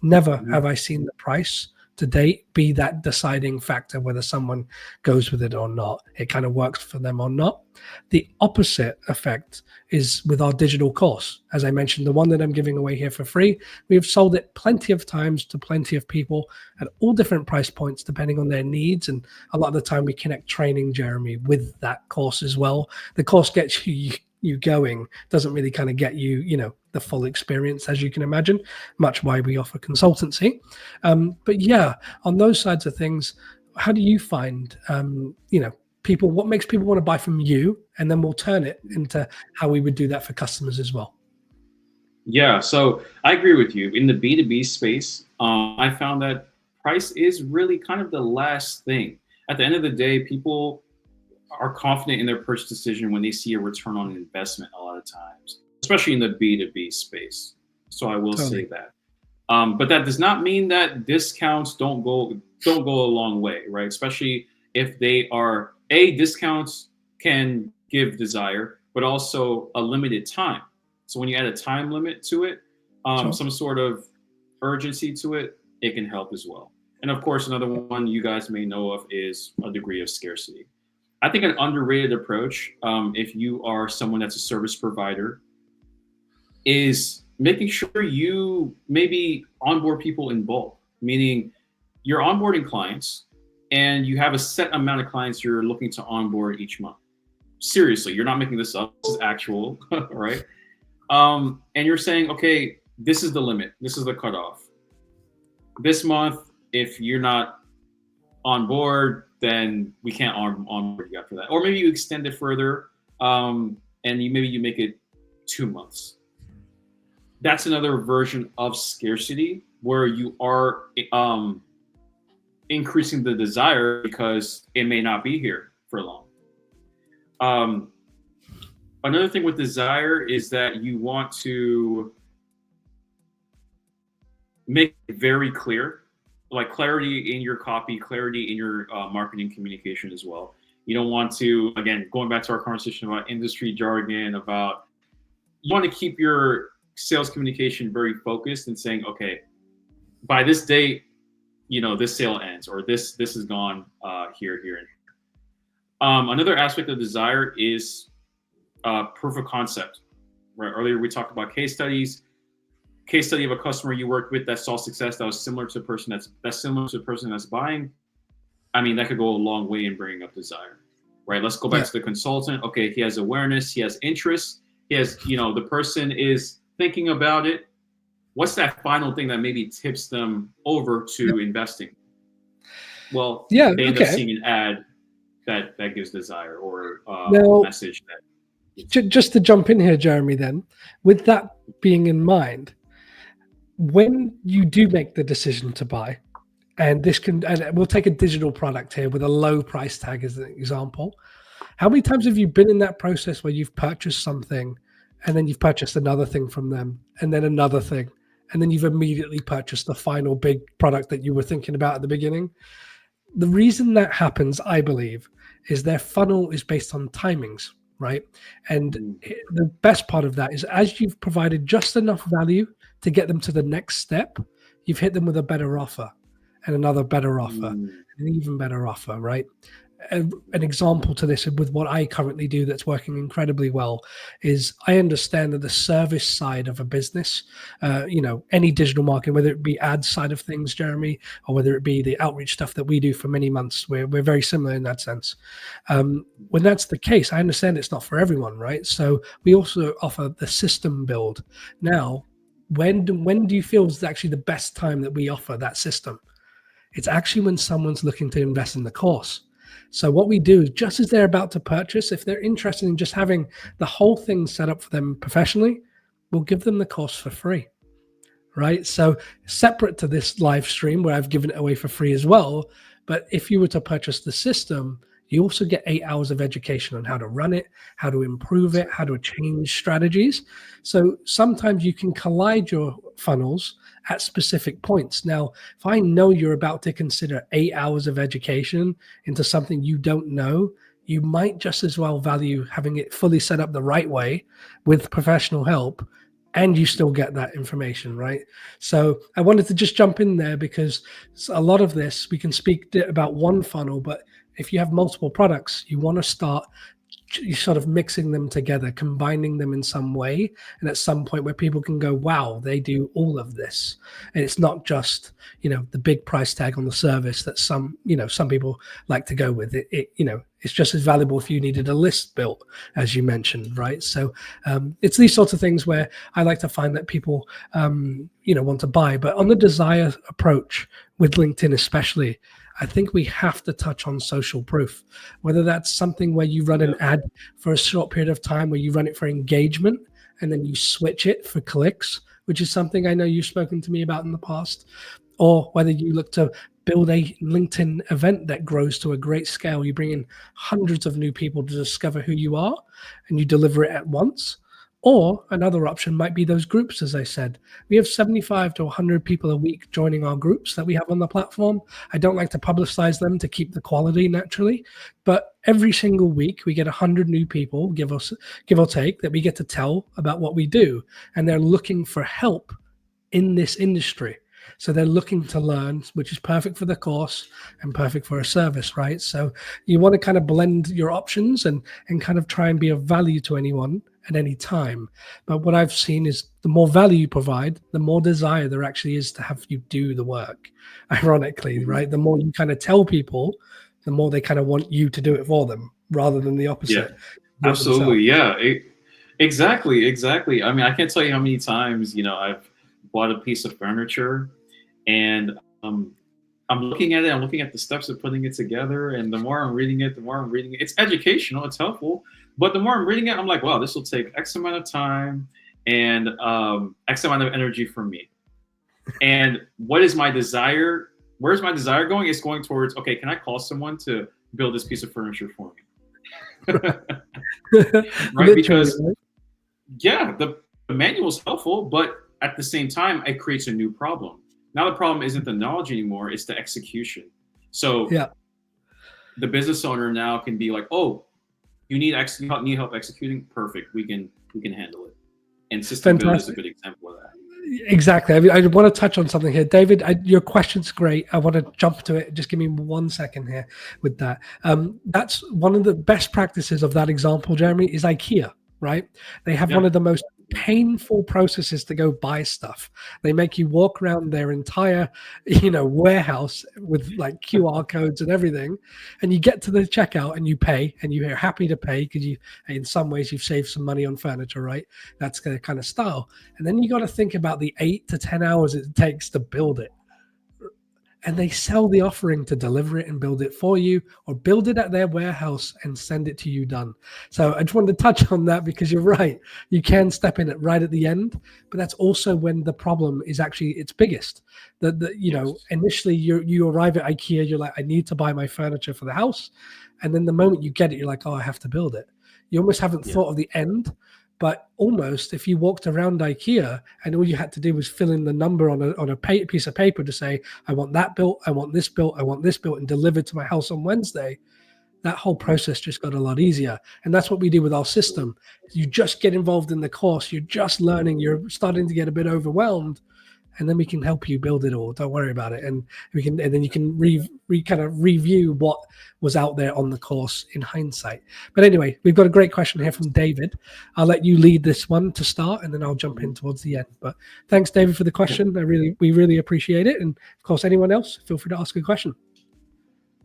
Never have I seen the price to date be that deciding factor whether someone goes with it or not. It kind of works for them or not. The opposite effect is with our digital course. As I mentioned, the one that I'm giving away here for free, we've sold it plenty of times to plenty of people at all different price points, depending on their needs. And a lot of the time we connect training, Jeremy, with that course as well. The course gets you going, doesn't really kind of get you, the full experience, as you can imagine, much why we offer consultancy. But yeah, on those sides of things, how do you find, people, what makes people want to buy from you? And then we'll turn it into how we would do that for customers as well. Yeah, so I agree with you. In the B2B space, I found that price is really kind of the last thing. At the end of the day, people are confident in their purchase decision when they see a return on investment a lot of times, especially in the B2B space. So I will say that. But that does not mean that discounts don't go a long way, right? Especially if they are, discounts can give desire, but also a limited time. So when you add a time limit to it, some sort of urgency to it, it can help as well. And of course, another one you guys may know of is a degree of scarcity. I think an underrated approach, if you are someone that's a service provider, is making sure you maybe onboard people in bulk, meaning you're onboarding clients and you have a set amount of clients you're looking to onboard each month. Seriously, you're not making this up. This is actual, right? And you're saying, okay, this is the limit. This is the cutoff. This month, if you're not on board, then we can't onboard you after that. Or maybe you extend it further, and maybe you make it 2 months. That's another version of scarcity where you are increasing the desire because it may not be here for long. Another thing with desire is that you want to make it very clear, like clarity in your copy, clarity in your marketing communication as well. You don't want to, again, going back to our conversation about industry jargon, you want to keep your sales communication very focused and saying, okay, by this date, this sale ends, or this is gone here, and here. Another aspect of desire is proof of concept. Right? Earlier we talked about case studies. Case study of a customer you worked with that saw success that was similar to the person that's buying. I mean, that could go a long way in bringing up desire. Right? Let's go back to the consultant. Okay, he has awareness, he has interest, he has, the person is thinking about it. What's that final thing that maybe tips them over to investing? Well, they end up seeing an ad that gives desire, or a message that. Just to jump in here, Jeremy, then, with that being in mind, when you do make the decision to buy, and we'll take a digital product here with a low price tag as an example, how many times have you been in that process where you've purchased something and then you've purchased another thing from them and then another thing, and then you've immediately purchased the final big product that you were thinking about at the beginning? The reason that happens, I believe, is their funnel is based on timings, right? And the best part of that is, as you've provided just enough value to get them to the next step, you've hit them with a better offer and another better offer, and an even better offer, right? An example to this with what I currently do that's working incredibly well is I understand that the service side of a business, any digital marketing, whether it be ad side of things, Jeremy, or whether it be the outreach stuff that we do for many months, we're very similar in that sense. When that's the case, I understand it's not for everyone, right? So we also offer the system build. Now, when do you feel is actually the best time that we offer that system? It's actually when someone's looking to invest in the course. So what we do is, just as they're about to purchase, if they're interested in just having the whole thing set up for them professionally, we'll give them the course for free, right? So separate to this live stream where I've given it away for free as well, but if you were to purchase the system, you also get 8 hours of education on how to run it, how to improve it, how to change strategies. So sometimes you can collide your funnels at specific points. Now, if I know you're about to consider 8 hours of education into something you don't know, you might just as well value having it fully set up the right way with professional help and you still get that information, right? So I wanted to just jump in there because a lot of this, we can speak about one funnel, but if you have multiple products, you want to start you sort of mixing them together, combining them in some way, and at some point where people can go, wow, they do all of this. And it's not just, the big price tag on the service that some people like to go with. It's just as valuable if you needed a list built, as you mentioned, right? So it's these sorts of things where I like to find that people want to buy. But on the desire approach with LinkedIn especially, I think we have to touch on social proof, whether that's something where you run an ad for a short period of time, where you run it for engagement and then you switch it for clicks, which is something I know you've spoken to me about in the past, or whether you look to build a LinkedIn event that grows to a great scale. You bring in hundreds of new people to discover who you are and you deliver it at once. Or another option might be those groups, as I said. We have 75 to 100 people a week joining our groups that we have on the platform. I don't like to publicize them to keep the quality naturally, but every single week we get 100 new people, give or take, that we get to tell about what we do. And they're looking for help in this industry. So they're looking to learn, which is perfect for the course and perfect for a service, right? So you want to kind of blend your options and kind of try and be of value to anyone at any time. But what I've seen is the more value you provide, the more desire there actually is to have you do the work, ironically, right? The more you kind of tell people, the more they kind of want you to do it for them rather than the opposite. Yeah, absolutely. Yeah, exactly. I mean, I can't tell you how many times, I've bought a piece of furniture and I'm looking at it, I'm looking at the steps of putting it together. And the more I'm reading it, it's educational, it's helpful. But the more I'm reading it, I'm like, wow, this will take X amount of time and X amount of energy from me. And what is my desire? Where's my desire going? It's going towards, okay, can I call someone to build this piece of furniture for me? Right? Because, yeah, the manual is helpful, but at the same time, it creates a new problem. Now the problem isn't the knowledge anymore, it's the execution. So the business owner now can be like, oh, you need help executing? Perfect. We can handle it. And System Build is a good example of that. Exactly. I mean, I want to touch on something here, David. Your question's great. I want to jump to it. Just give me 1 second here with that. That's one of the best practices of that example, Jeremy, is IKEA, right? They have one of the most painful processes to go buy stuff. They make you walk around their entire, warehouse with like QR codes and everything, and you get to the checkout and you pay, and you're happy to pay because in some ways you've saved some money on furniture, right? That's the kind of style. And then you got to think about the 8 to 10 hours it takes to build it. And they sell the offering to deliver it and build it for you, or build it at their warehouse and send it to you done. So I just wanted to touch on that because you're right. You can step in it right at the end, but that's also when the problem is actually its biggest. Initially you arrive at IKEA, you're like, I need to buy my furniture for the house. And then the moment you get it, you're like, oh, I have to build it. You almost haven't thought of the end. But almost, if you walked around IKEA and all you had to do was fill in the number on a piece of paper to say, I want that built, I want this built, I want this built, and delivered to my house on Wednesday, that whole process just got a lot easier. And that's what we do with our system. You just get involved in the course, you're just learning, you're starting to get a bit overwhelmed, and then we can help you build it all. Don't worry about it. And then you can kind of review what was out there on the course in hindsight. But anyway, we've got a great question here from David. I'll let you lead this one to start, and then I'll jump in towards the end. But thanks, David, for the question. We really appreciate it. And of course, anyone else, feel free to ask a question.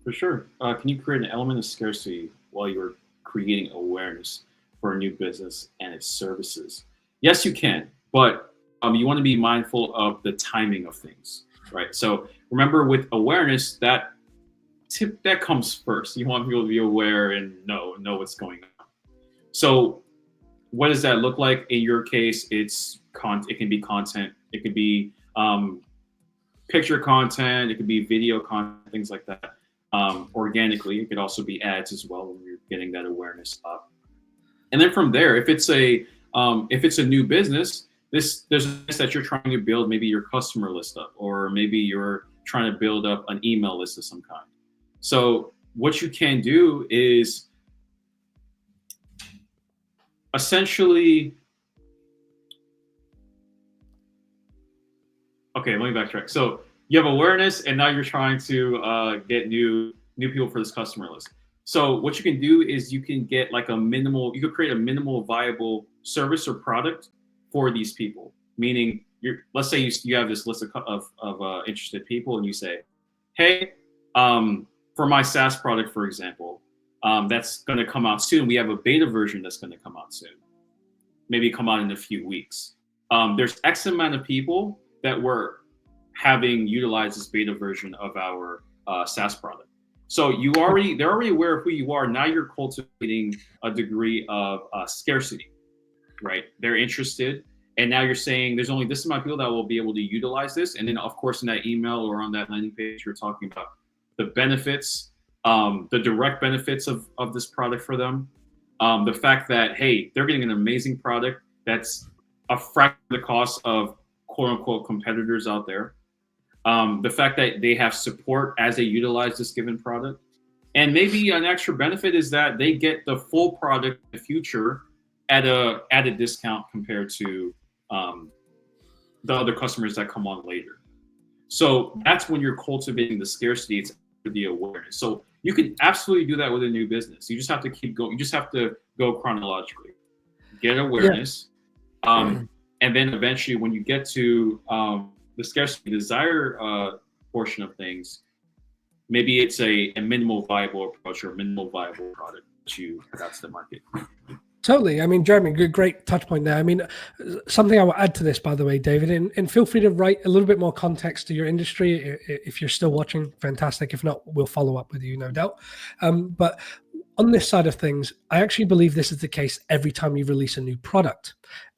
For sure. Can you create an element of scarcity while you're creating awareness for a new business and its services? Yes, you can, but you want to be mindful of the timing of things, right? So remember, with awareness, that comes first. You want people to be aware and know what's going on. So what does that look like? In your case, it can be content, it could be picture content, it could be video content, things like that. Organically, it could also be ads as well when you're getting that awareness up. And then from there, if it's a new business, there's this that you're trying to build, maybe your customer list up, or maybe you're trying to build up an email list of some kind. So what you can do is essentially okay, let me backtrack. So you have awareness, and now you're trying to get new people for this customer list. So what you can do is you can get like a minimal. You could create a minimal viable service or product for these people. Meaning, let's say you have this list of interested people, and you say, hey, for my SaaS product, for example, that's going to come out soon. We have a beta version that's going to come out soon. Maybe come out in a few weeks. There's X amount of people that were having utilized this beta version of our SaaS product. So they're already aware of who you are. Now you're cultivating a degree of scarcity, right? They're interested. And now you're saying there's only this amount of people that will be able to utilize this. And then of course, in that email or on that landing page, you're talking about the benefits, the direct benefits of this product for them. The fact that, hey, they're getting an amazing product that's a fraction of the cost of quote unquote competitors out there. The fact that they have support as they utilize this given product. And maybe an extra benefit is that they get the full product in the future at a discount compared to the other customers that come on later. So that's when you're cultivating the scarcity. It's the awareness. So you can absolutely do that with a new business. You just have to keep going. You just have to go chronologically. Get awareness. Yeah. And then eventually when you get to the scarcity desire portion of things, maybe it's a minimal viable approach or a minimal viable product that you put out to the market. Totally. I mean, Jeremy, great touch point there. I mean, something I will add to this, by the way, David, and feel free to write a little bit more context to your industry. If you're still watching, fantastic. If not, we'll follow up with you, no doubt. But on this side of things, I actually believe this is the case every time you release a new product,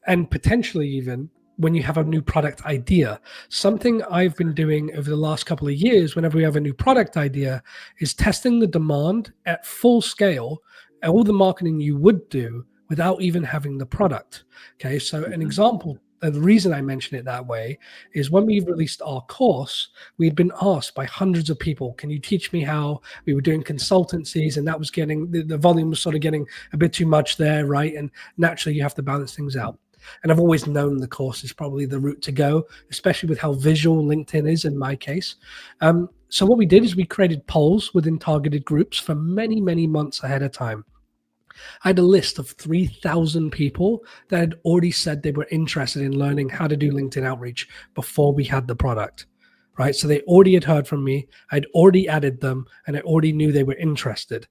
and potentially even when you have a new product idea. Something I've been doing over the last couple of years, whenever we have a new product idea, is testing the demand at full scale, all the marketing you would do without even having the product. Okay, so an example, and the reason I mention it that way is when we released our course, we'd been asked by hundreds of people, can you teach me how? We were doing consultancies, and that was getting, the volume was sort of getting a bit too much there, right? And naturally you have to balance things out. And I've always known the course is probably the route to go, especially with how visual LinkedIn is in my case. So what we did is we created polls within targeted groups for many, many months ahead of time. I had a list of 3,000 people that had already said they were interested in learning how to do LinkedIn outreach before we had the product, right? So they already had heard from me. I'd already added them, and I already knew they were interested,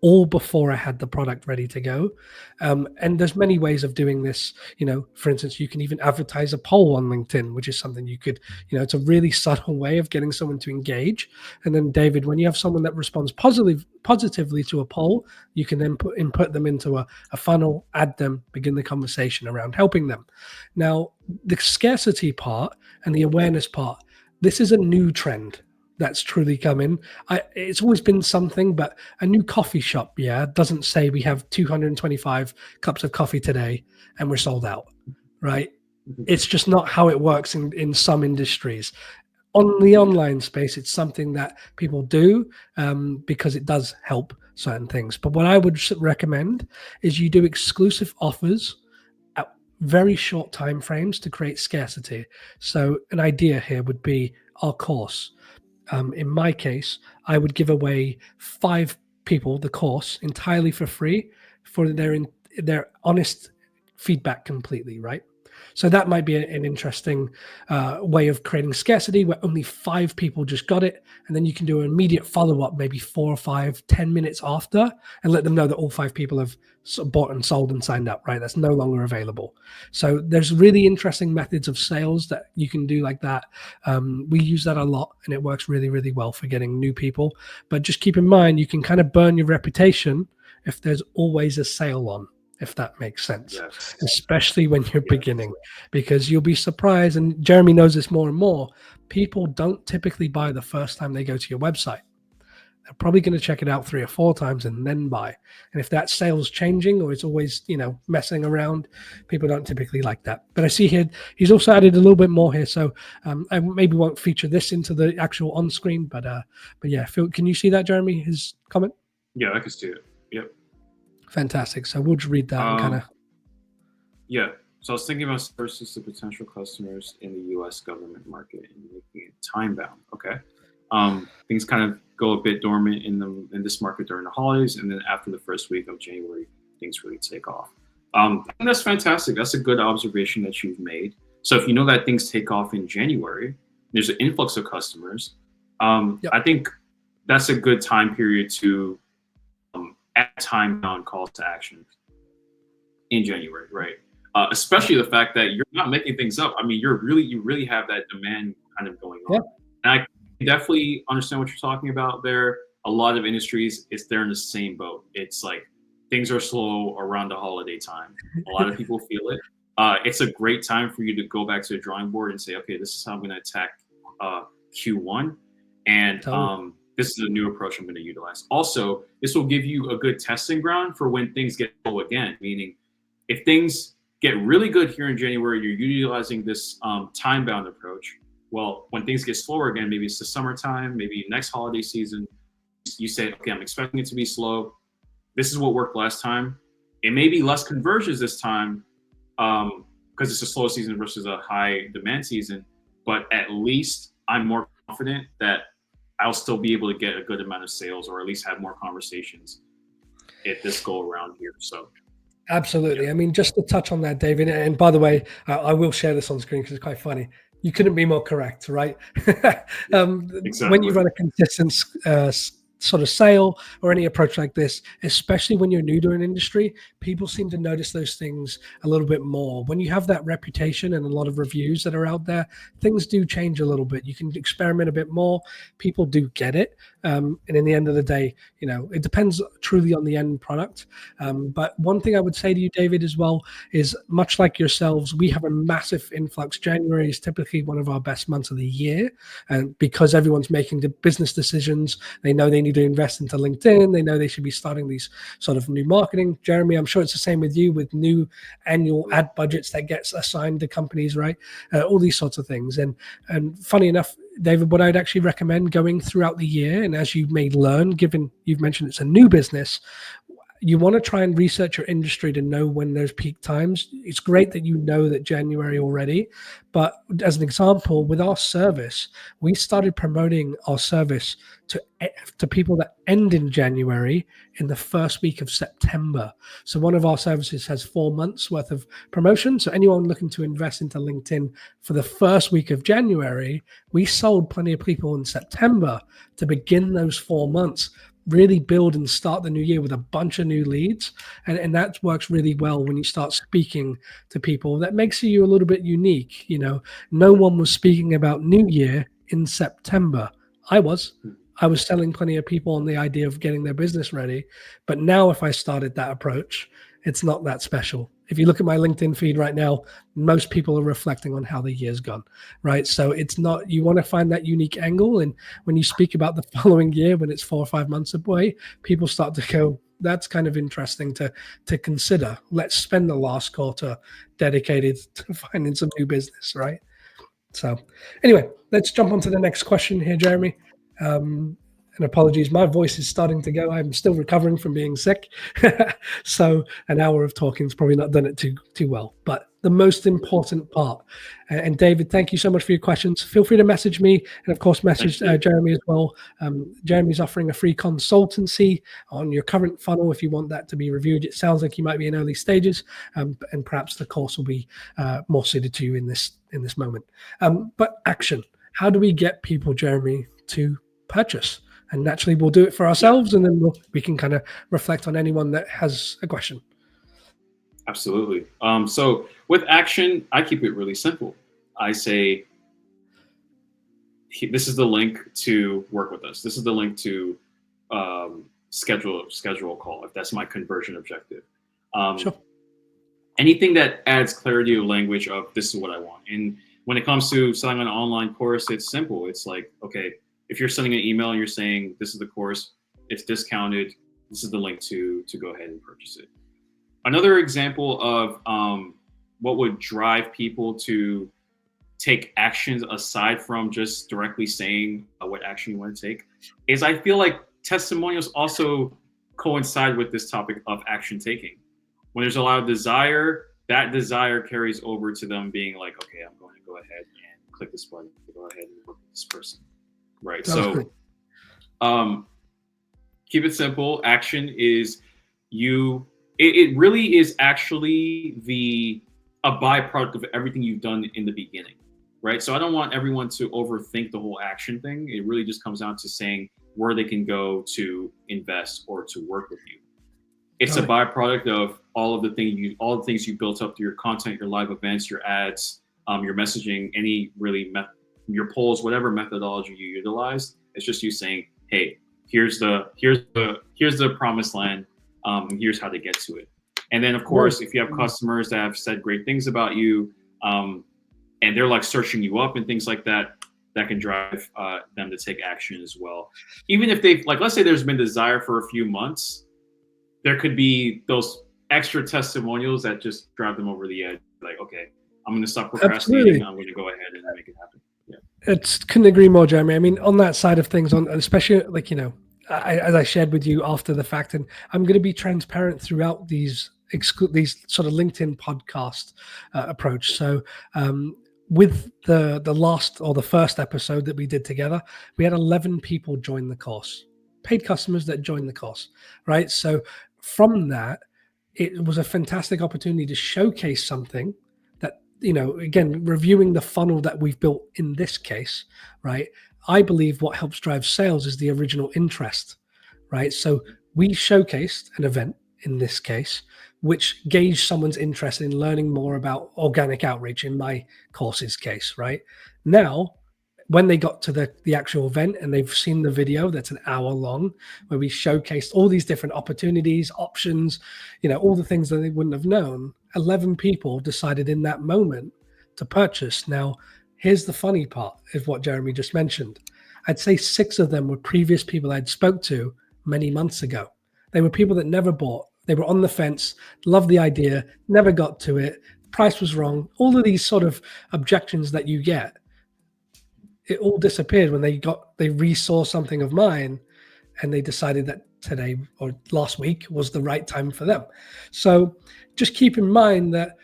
all before I had the product ready to go. And there's many ways of doing this. For instance, you can even advertise a poll on LinkedIn, which is something you could, it's a really subtle way of getting someone to engage. And then David, when you have someone that responds positively to a poll, you can then input them into a funnel, add them, begin the conversation around helping them. Now, the scarcity part and the awareness part, this is a new trend that's truly coming. It's always been something, but a new coffee shop, doesn't say we have 225 cups of coffee today and we're sold out, right? It's just not how it works in some industries. On the online space, it's something that people do because it does help certain things. But what I would recommend is you do exclusive offers at very short time frames to create scarcity. So an idea here would be our course. In my case, I would give away 5 people the course entirely for free for their honest feedback completely, right? So that might be an interesting way of creating scarcity where only 5 people just got it. And then you can do an immediate follow-up, maybe 4 or 5, 10 minutes after, and let them know that all 5 people have bought and sold and signed up, right? That's no longer available. So there's really interesting methods of sales that you can do like that. We use that a lot, and it works really, really well for getting new people. But just keep in mind, you can kind of burn your reputation if there's always a sale on, if that makes sense, yes. Especially when you're beginning, because you'll be surprised, and Jeremy knows this more and more, people don't typically buy the first time they go to your website. They're probably going to check it out 3 or 4 times and then buy. And if that sale's changing or it's always, messing around, people don't typically like that. But I see here, he's also added a little bit more here. So I maybe won't feature this into the actual on screen, but yeah, Phil, can you see that, Jeremy, his comment? Yeah, I can see it. Yep. Fantastic. So we'll just read that and kind of. Yeah. So I was thinking about services to potential customers in the U.S. government market and making it time bound. Okay, things kind of go a bit dormant in this market during the holidays, and then after the first week of January, things really take off. And that's fantastic. That's a good observation that you've made. So if you know that things take off in January, there's an influx of customers. Yep. I think that's a good time period to add time bound calls to action in January, right? Especially the fact that you're not making things up. I mean, you really have that demand kind of going on. Yep. And I definitely understand what you're talking about there. A lot of industries, they're in the same boat. It's like things are slow around the holiday time. A lot of people feel it. It's a great time for you to go back to the drawing board and say, okay, this is how I'm going to attack Q1, and this is a new approach I'm going to utilize. Also, this will give you a good testing ground for when things get low again, meaning if things get really good here in January, you're utilizing this time-bound approach. Well, when things get slower again, maybe it's the summertime, maybe next holiday season, you say, okay, I'm expecting it to be slow. This is what worked last time. It may be less conversions this time because it's a slow season versus a high demand season, but at least I'm more confident that I'll still be able to get a good amount of sales, or at least have more conversations at this go around here. So absolutely. Yeah. I mean, just to touch on that, David, and by the way, I will share this on screen because it's quite funny. You couldn't be more correct, right? Exactly. When you run a consistent sort of sale or any approach like this, especially when you're new to an industry, people seem to notice those things a little bit more. When you have that reputation and a lot of reviews that are out there, things do change a little bit. You can experiment a bit more. People do get it. And in the end of the day, you know, it depends truly on the end product. But one thing I would say to you, David, as well, is much like yourselves, we have a massive influx. January is typically one of our best months of the year. And because everyone's making the business decisions, they know they need to invest into LinkedIn. They know they should be starting these sort of new marketing. Jeremy, I'm sure it's the same with you, with new annual ad budgets that gets assigned to companies, right? All these sorts of things. And funny enough, David, what I'd actually recommend going throughout the year, and as you may learn, given you've mentioned it's a new business, you want to try and research your industry to know when there's peak times. It's great that you know that January already, but as an example, with our service, we started promoting our service to people that end in January in the first week of September. So one of our services has 4 months worth of promotion. So anyone looking to invest into LinkedIn for the first week of January, we sold plenty of people in September to begin those 4 months, really build and start the new year with a bunch of new leads. And that works really well when you start speaking to people. That makes you a little bit unique. You know, no one was speaking about New Year in September. I was telling plenty of people on the idea of getting their business ready. But now if I started that approach, it's not that special. If you look at my LinkedIn feed right now, most people are reflecting on how the year's gone, right? So it's not, you want to find that unique angle. And when you speak about the following year, when it's 4 or 5 months away, people start to go, that's kind of interesting to consider. Let's spend the last quarter dedicated to finding some new business, right? So anyway, let's jump on to the next question here, Jeremy. And apologies, my voice is starting to go. I'm still recovering from being sick. So an hour of talking has probably not done it too well. But the most important part, and David, thank you so much for your questions. Feel free to message me, and of course message Jeremy as well. Jeremy's offering a free consultancy on your current funnel if you want that to be reviewed. It sounds like you might be in early stages, and perhaps the course will be more suited to you in this moment. But action. How do we get people, Jeremy, to purchase? And naturally, we'll do it for ourselves, and then we can kind of reflect on anyone that has a question. Absolutely. So with action, I keep it really simple. I say, this is the link to work with us. This is the link to schedule a call if that's my conversion objective. Sure. Anything that adds clarity of language of this is what I want. And when it comes to selling an online course, it's simple. It's like, okay, if you're sending an email and you're saying, this is the course, it's discounted, this is the link to go ahead and purchase it. Another example of what would drive people to take actions aside from just directly saying what action you want to take is I feel like testimonials also coincide with this topic of action taking. When there's a lot of desire that desire carries over to them being like, okay, I'm going to go ahead and click this button to go ahead and work with this person, right? So keep it simple. Action is it really is actually a byproduct of everything you've done in the beginning, right? So I don't want everyone to overthink the whole action thing. It really just comes down to saying where they can go to invest or to work with you. It's a byproduct of all the things you built up through your content, your live events, your ads, your messaging, your polls, whatever methodology you utilized. It's just you saying, hey, here's the promised land. Here's how to get to it. And then, of course, if you have customers that have said great things about you, and they're like searching you up and things like that, that can drive them to take action as well. Even if they've, like, let's say there's been desire for a few months, there could be those extra testimonials that just drive them over the edge. Like, okay, I'm going to stop procrastinating. I'm going to go ahead and make it happen. Yeah. Couldn't agree more, Jeremy. I mean, on that side of things, especially like, as I shared with you after the fact, and I'm going to be transparent throughout these sort of LinkedIn podcast approach. So with the last or the first episode that we did together, we had 11 people join the course, paid customers that joined the course, right? So from that, it was a fantastic opportunity to showcase something that, again, reviewing the funnel that we've built in this case, right? I believe what helps drive sales is the original interest, right? So we showcased an event in this case, which gauged someone's interest in learning more about organic outreach in my course's case, right? Now, when they got to the actual event and they've seen the video that's an hour long, where we showcased all these different opportunities, options, all the things that they wouldn't have known, 11 people decided in that moment to purchase. Now, here's the funny part is what Jeremy just mentioned. I'd say 6 of them were previous people I'd spoke to many months ago. They were people that never bought. They were on the fence, loved the idea, never got to it. Price was wrong. All of these sort of objections that you get, it all disappeared when they resaw something of mine and they decided that today or last week was the right time for them. So just keep in mind that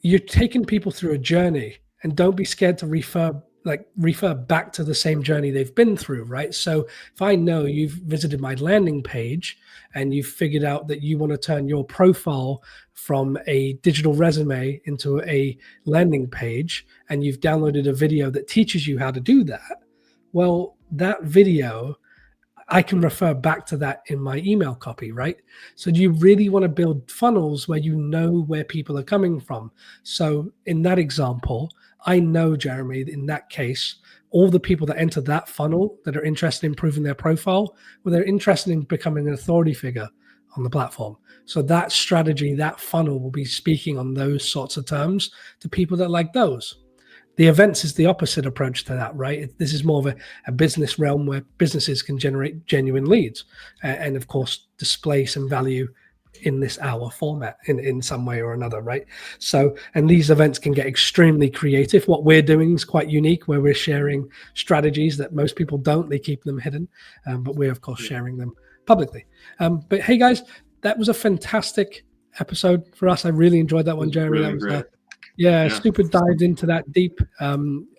you're taking people through a journey, and don't be scared to refer back to the same journey they've been through, right? So if I know you've visited my landing page and you've figured out that you want to turn your profile from a digital resume into a landing page, and you've downloaded a video that teaches you how to do that, well, that video, I can refer back to that in my email copy, right? So do you really want to build funnels where you know where people are coming from? So in that example, I know, Jeremy, in that case, all the people that enter that funnel that are interested in improving their profile, well, they're interested in becoming an authority figure on the platform. So that strategy, that funnel will be speaking on those sorts of terms to people that like those. The events is the opposite approach to that, right? This is more of a business realm where businesses can generate genuine leads and, of course, display some value in this hour format in some way or another, right? So, and these events can get extremely creative. What we're doing is quite unique, where we're sharing strategies that most people don't. They keep them hidden, but we're, of course, sharing them publicly. But hey, guys, that was a fantastic episode for us. I really enjoyed that one, Jeremy. Really that was great. Super dived into that deep.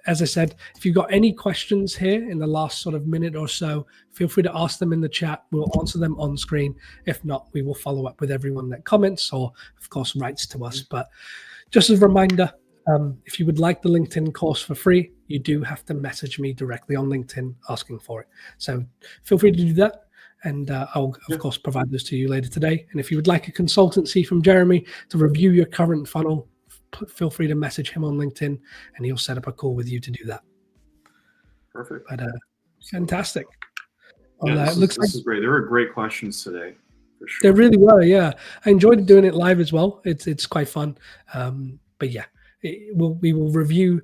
As I said, if you've got any questions here in the last sort of minute or so, feel free to ask them in the chat. We'll answer them on screen. If not, we will follow up with everyone that comments or, of course, writes to us. But just as a reminder, if you would like the LinkedIn course for free, you do have to message me directly on LinkedIn asking for it. So feel free to do that. And I'll, of course, provide this to you later today. And if you would like a consultancy from Jeremy to review your current funnel, feel free to message him on LinkedIn and he'll set up a call with you to do that. Perfect. But fantastic. Yeah, this is great. There were great questions today, for sure. There really were, yeah. I enjoyed doing it live as well. It's quite fun. But yeah, we will review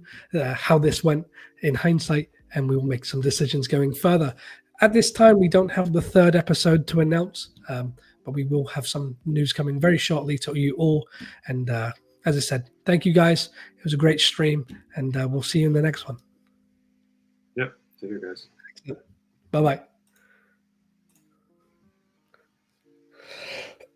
how this went in hindsight, and we will make some decisions going further. At this time, we don't have the 3rd episode to announce, but we will have some news coming very shortly to you all. And as I said, thank you guys. It was a great stream, and we'll see you in the next one. Yep. See you guys. Bye-bye.